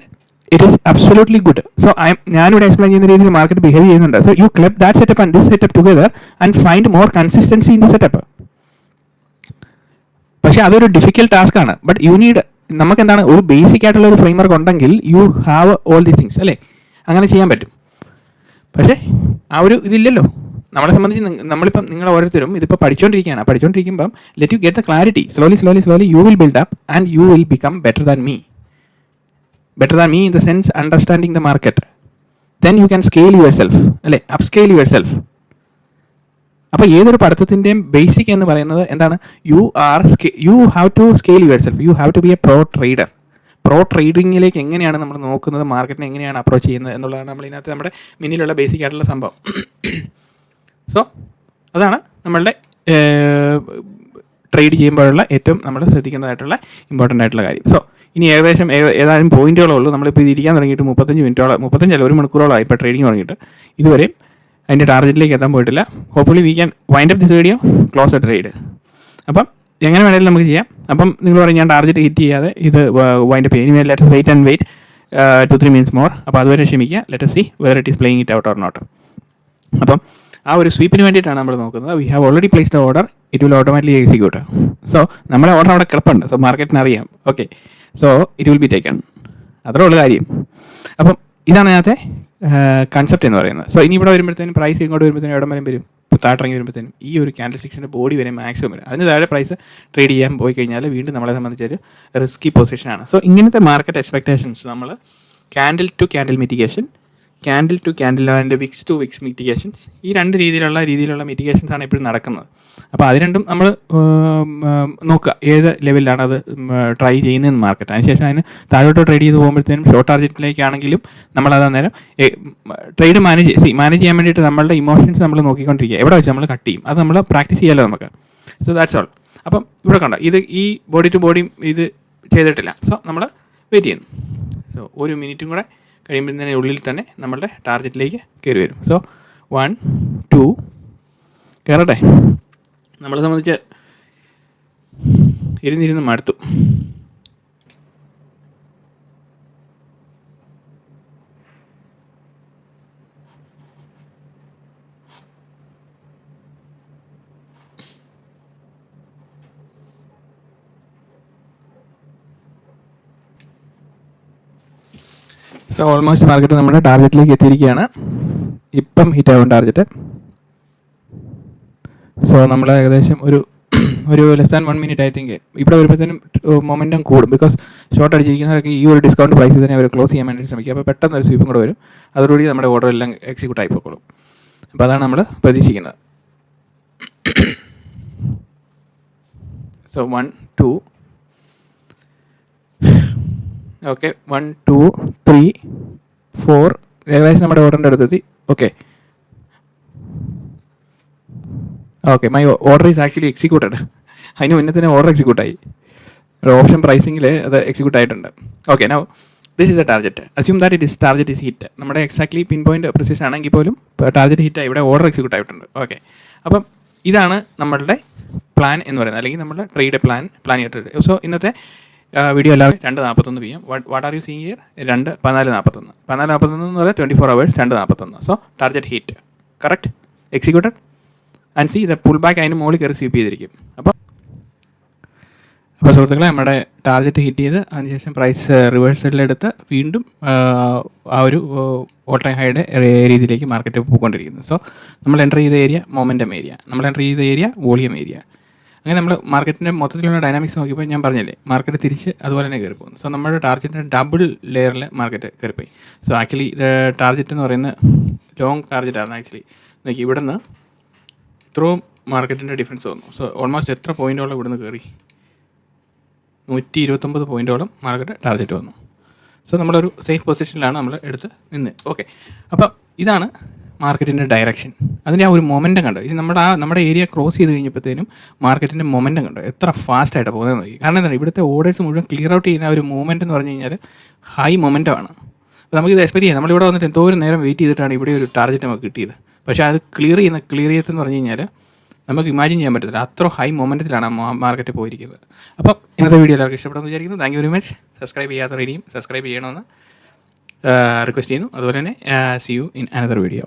it is absolutely good. So ഞാനിവിടെ എക്സ്പ്ലെയിൻ ചെയ്യുന്ന രീതിയിൽ മാർക്കറ്റ് ബിഹേവ് ചെയ്യുന്നുണ്ട്. So you club that setup and this setup together and find more consistency in the setup. പക്ഷേ അതൊരു ഡിഫിക്കൽട്ട് ടാസ്ക് ആണ്. ബട്ട് യു നീഡ്, നമുക്ക് എന്താണ് ഒരു ബേസിക് ആയിട്ടുള്ള ഒരു ഫ്രെയിംവർക്ക് ഉണ്ടെങ്കിൽ you have all these things അല്ലേ, അങ്ങനെ ചെയ്യാൻ പറ്റും. പക്ഷേ ആ ഒരു ഇതില്ലല്ലോ നമ്മളെ സംബന്ധിച്ച്. നമ്മളിപ്പം നിങ്ങൾ ഓരോരുത്തരും ഇതിപ്പോൾ പഠിച്ചുകൊണ്ടിരിക്കുമ്പം let you get the clarity. Slowly you will build up and you will become better than me in the sense understanding the market. Then you can scale your self അല്ലേ, അപ്സ്കെയിൽ യുവർ സെൽഫ്. അപ്പോൾ ഏതൊരു പഠിത്തത്തിൻ്റെയും basic എന്ന് പറയുന്നത് എന്താണ്, you have to scale your self, you have to be a pro ട്രേഡിങ്ങിലേക്ക് എങ്ങനെയാണ് നമ്മൾ നോക്കുന്നത്, മാർക്കറ്റിനെ എങ്ങനെയാണ് അപ്രോച്ച് ചെയ്യുന്നത് എന്നുള്ളതാണ് നമ്മൾ ഇതിനകത്ത് നമ്മുടെ മുന്നിലുള്ള ബേസിക് ആയിട്ടുള്ള സംഭവം. സോ അതാണ് നമ്മളുടെ ട്രേഡ് ചെയ്യുമ്പോഴുള്ള ഏറ്റവും നമ്മൾ ശ്രദ്ധിക്കേണ്ടതായിട്ടുള്ള ഇമ്പോർട്ടൻ്റ് ആയിട്ടുള്ള കാര്യം. സോ ഇനി ഏകദേശം ഏതാനും പോയിന്റുകളേ ഉള്ളൂ. നമ്മളിപ്പോൾ ഇത് ഇരിക്കാൻ തുടങ്ങിയിട്ട് 35 1 മണിക്കൂറോളമായി ഇപ്പോൾ ട്രേഡിങ് തുടങ്ങിയിട്ട്. ഇതുവരെയും അതിൻ്റെ ടാർഗറ്റിലേക്ക് എത്താൻ പോയിട്ടില്ല. Hopefully we can wind up this video, close the trade. അപ്പം എങ്ങനെ വേണമെങ്കിലും നമുക്ക് ചെയ്യാം. അപ്പം നിങ്ങൾ പറയും ഞാൻ ടാർഗറ്റ് ഹിറ്റ് ചെയ്യാതെ ഇത് വൈൻഡ് അപ്പ് ചെയ്യും. ഇനി let us wait 2-3 minutes more. അപ്പോൾ അതുവരെ ക്ഷമിക്കുക. Let us see whether it is playing it out or not. അപ്പം ആ ഒരു സ്വീപ്പിന് വേണ്ടിയിട്ടാണ് നമ്മൾ നോക്കുന്നത്. We have already placed the order, it will automatically execute. So നമ്മുടെ ഓർഡർ അവിടെ കിടപ്പുണ്ട്. സോ മാർക്കറ്റിന് അറിയാം, okay. So it will be taken, അത്രേ ഉള്ള കാര്യം. അപ്പം ഇതാണ് അതിനകത്തെ കൺസെപ്റ്റ് എന്ന് പറയുന്നത്. സോ ഇനി ഇവിടെ വരുമ്പോഴത്തേനും പ്രൈസ് ഇങ്ങോട്ട് വരുമ്പോഴത്തേനും എവിടെ വരും, താട്ടിറങ്ങി വരുമ്പോഴത്തേനും ഈ ഒരു ക്യാൻഡിൽസ്റ്റിക്സിൻ്റെ ബോഡി വരെ മാക്സിമം വരും. അതിന് താഴെ പ്രൈസ് ട്രേഡ് ചെയ്യാൻ പോയി കഴിഞ്ഞാൽ വീണ്ടും നമ്മളെ സംബന്ധിച്ചൊരു റിസ്കി പൊസിഷനാണ്. സോ ഇങ്ങനത്തെ മാർക്കറ്റ് എക്സ്പെക്ടേഷൻസ് നമ്മൾ candle to candle mitigation, candle to candle and wicks to wicks mitigations, ഈ രണ്ട് രീതിയിലുള്ള മിറ്റിഗേഷൻസ് ആണ് എപ്പോഴും നടക്കുന്നത്. അപ്പോൾ അത് രണ്ടും നമ്മൾ നോക്കുക ഏത് ലെവലിലാണ് അത് ട്രൈ ചെയ്യുന്നതെന്ന് മാർക്കറ്റ്. അതിനുശേഷം അതിന് താഴോട്ട് ട്രേഡ് ചെയ്ത് പോകുമ്പോഴത്തേനും ഷോർട്ട് ടാർഗറ്റിലേക്കാണെങ്കിലും നമ്മളത് അന്നേരം ട്രേഡ് മാനേജ് ചെയ്യാൻ വേണ്ടിയിട്ട് നമ്മളുടെ ഇമോഷൻസ് നമ്മൾ നോക്കിക്കൊണ്ടിരിക്കുക, എവിടെ വെച്ച് നമ്മൾ കട്ട് ചെയ്യും, അത് നമ്മൾ പ്രാക്ടീസ് ചെയ്യാമല്ലോ നമുക്ക്. So that's all. അപ്പം ഇവിടെ കണ്ടോ, ഇത് ഈ ബോഡി ടു ബോഡി ഇത് ചെയ്തിട്ടില്ല. സോ നമ്മൾ വെയിറ്റ് ചെയ്യുന്നു. സോ 1 മിനിറ്റും കൂടെ കഴിയുമ്പോഴത്തേന് ഉള്ളിൽ തന്നെ നമ്മളുടെ ടാർഗറ്റിലേക്ക് കയറി വരും. സോ 1 2 കയറട്ടെ. നമ്മളെ സംബന്ധിച്ച് ഇരുന്നിരുന്ന് മടുത്തു. സോ ഓൾമോസ്റ്റ് മാർക്കറ്റ് നമ്മുടെ ടാർഗറ്റിലേക്ക് എത്തിയിരിക്കുകയാണ്. ഇപ്പം ഹിറ്റ് ആവും ടാർഗറ്റ്. സോ നമ്മൾ ഏകദേശം ഒരു less than 1 minute I think ഇവിടെ വരുമ്പോഴത്തേനും മൊമെൻറ്റം കൂടും. ബിക്കോസ് ഷോർട്ട് അടിച്ചിരിക്കുന്നവർക്ക് ഈ ഒരു ഡിസ്കൗണ്ട് പ്രൈസിൽ തന്നെ അവർ ക്ലോസ് ചെയ്യാൻ വേണ്ടി ശ്രമിക്കുക. അപ്പോൾ പെട്ടെന്ന് ഒരു സ്വീപ്പും കൂടെ വരും. അതോടുകൂടി നമ്മുടെ ഓർഡർ എല്ലാം എക്സിക്യൂട്ട് ആയി പോയിക്കോളും. അപ്പോൾ അതാണ് നമ്മൾ പ്രതീക്ഷിക്കുന്നത്. സോ 1 2 ഓക്കെ 1 2 3 4 ഏകദേശം നമ്മുടെ ഓർഡറിൻ്റെ അടുത്തെത്തി. Okay my order is actually executed. അതിന് മുന്നേ തന്നെ ഓർഡർ എക്സിക്യൂട്ടായി. ഓപ്ഷൻ പ്രൈസിങ്ങിൽ അത് എക്സിക്യൂട്ട് ആയിട്ടുണ്ട്. Okay now this is A target. Assume that it is target is hit. നമ്മുടെ എക്സാക്ട്ലി പിൻ പോയിന്റ് പ്രിസിഷൻ ആണെങ്കിൽ പോലും ടാർഗറ്റ് ഹിറ്റായി, ഇവിടെ ഓർഡർ എക്സിക്യൂട്ട് ആയിട്ടുണ്ട്. ഓക്കെ, അപ്പം ഇതാണ് നമ്മളുടെ പ്ലാൻ എന്ന് പറയുന്നത്, അല്ലെങ്കിൽ നമ്മുടെ ട്രേഡ് പ്ലാൻ ചെയ്തിട്ട്. സോ ഇന്നത്തെ വീഡിയോ എല്ലാവരും 2:41 PM. What are you seeing here? 14:41 എന്ന് പറയുന്നത് 24 hours 2:41. So target hit correct executed and C the pull back അതിന് മുകളിൽ കയറി സ്വീപ്പ് ചെയ്തിരിക്കും. അപ്പോൾ സുഹൃത്തുക്കളെ, നമ്മുടെ ടാർഗറ്റ് ഹിറ്റ് ചെയ്ത് അതിനുശേഷം പ്രൈസ് റിവേഴ്സലിലെടുത്ത് വീണ്ടും ആ ഒരു ഓൾ ടൈം ഹൈയുടെ രീതിയിലേക്ക് മാർക്കറ്റ് പോയിക്കൊണ്ടിരിക്കുന്നു. സോ നമ്മൾ എൻ്റർ ചെയ്ത ഏരിയ മൊമെൻറ്റം ഏരിയ, നമ്മൾ എൻ്റർ ചെയ്ത ഏരിയ വോളിയം ഏരിയ. അങ്ങനെ നമ്മൾ മാർക്കറ്റിൻ്റെ മൊത്തത്തിലുള്ള ഡൈനാമിക്സ് നോക്കിയപ്പോൾ ഞാൻ പറഞ്ഞില്ലേ, മാർക്കറ്റ് തിരിച്ച് അതുപോലെ തന്നെ കയറി പോകുന്നു. സോ നമ്മുടെ ടാർഗറ്റിൻ്റെ ഡബിൾ ലെയറിൽ മാർക്കറ്റ് കയറിപ്പോയി. സോ ആക്ച്വലി ടാർഗറ്റ് എന്ന് പറയുന്നത് ലോങ് ടാർഗറ്റാണ്. ആക്ച്വലി നോക്കി ഇവിടെ നിന്ന് ഇത്രയും മാർക്കറ്റിൻ്റെ ഡിഫറൻസ് വന്നു. സോ ഓൾമോസ്റ്റ് എത്ര പോയിൻറ്റോളം ഇവിടെ നിന്ന് കയറി? 129 പോയിൻറ്റോളം മാർക്കറ്റ് ടാർഗറ്റ് വന്നു. സോ നമ്മളൊരു സേഫ് പൊസിഷനിലാണ് നമ്മൾ എടുത്ത് നിന്ന്. ഓക്കെ, അപ്പം ഇതാണ് മാർക്കറ്റിൻ്റെ ഡയറക്ഷൻ. അതിൻ്റെ ആ ഒരു മൊമെൻറ്റം കണ്ടോ? ഇത് നമ്മുടെ ഏരിയ ക്രോസ് ചെയ്ത് കഴിഞ്ഞപ്പോഴത്തേനും മാർക്കറ്റിൻ്റെ മൊമെൻറ്റം കണ്ടോ? എത്ര ഫാസ്റ്റായിട്ടാണ് പോകുന്നത് നോക്കി. കാരണം എന്താണ്, ഇവിടുത്തെ ഓർഡേഴ്സ് മുഴുവൻ ക്ലിയർ ഔട്ട് ചെയ്യുന്ന ഒരു മൂവ്മെൻറ്റ് എന്ന് പറഞ്ഞു കഴിഞ്ഞാൽ ഹൈ മൊമെൻറ്റമാണ്. അപ്പോൾ നമുക്കിത് എക്സ്പെക്ട് ചെയ്യാം. നമ്മളിവിടെ വന്നിട്ട് എന്തോരം നേരം വെയിറ്റ് ചെയ്തിട്ടാണ് ഇവിടെ ഒരു ടാർഗറ്റ് നമുക്ക് കിട്ടിയത്. പക്ഷേ അത് ക്ലിയർ ചെയ്തെന്ന് പറഞ്ഞു കഴിഞ്ഞാൽ നമുക്ക് ഇമാജിൻ ചെയ്യാൻ പറ്റത്തില്ല. അത്ര ഹൈ മൊമെൻറ്റത്തിലാണ് മാർക്കറ്റ് പോയിരിക്കുന്നത്. അപ്പം ഇന്നത്തെ വീഡിയോ എല്ലാവർക്കും ഇഷ്ടപ്പെടുമെന്ന് വിചാരിക്കുന്നു. Thank you very much. Subscribe ചെയ്യാത്തവർ ഇനിയും സബ്സ്ക്രൈബ് ചെയ്യണമെന്ന് റിക്വസ്റ്റ് ചെയ്യുന്നു. അതുപോലെ തന്നെ C you in another video.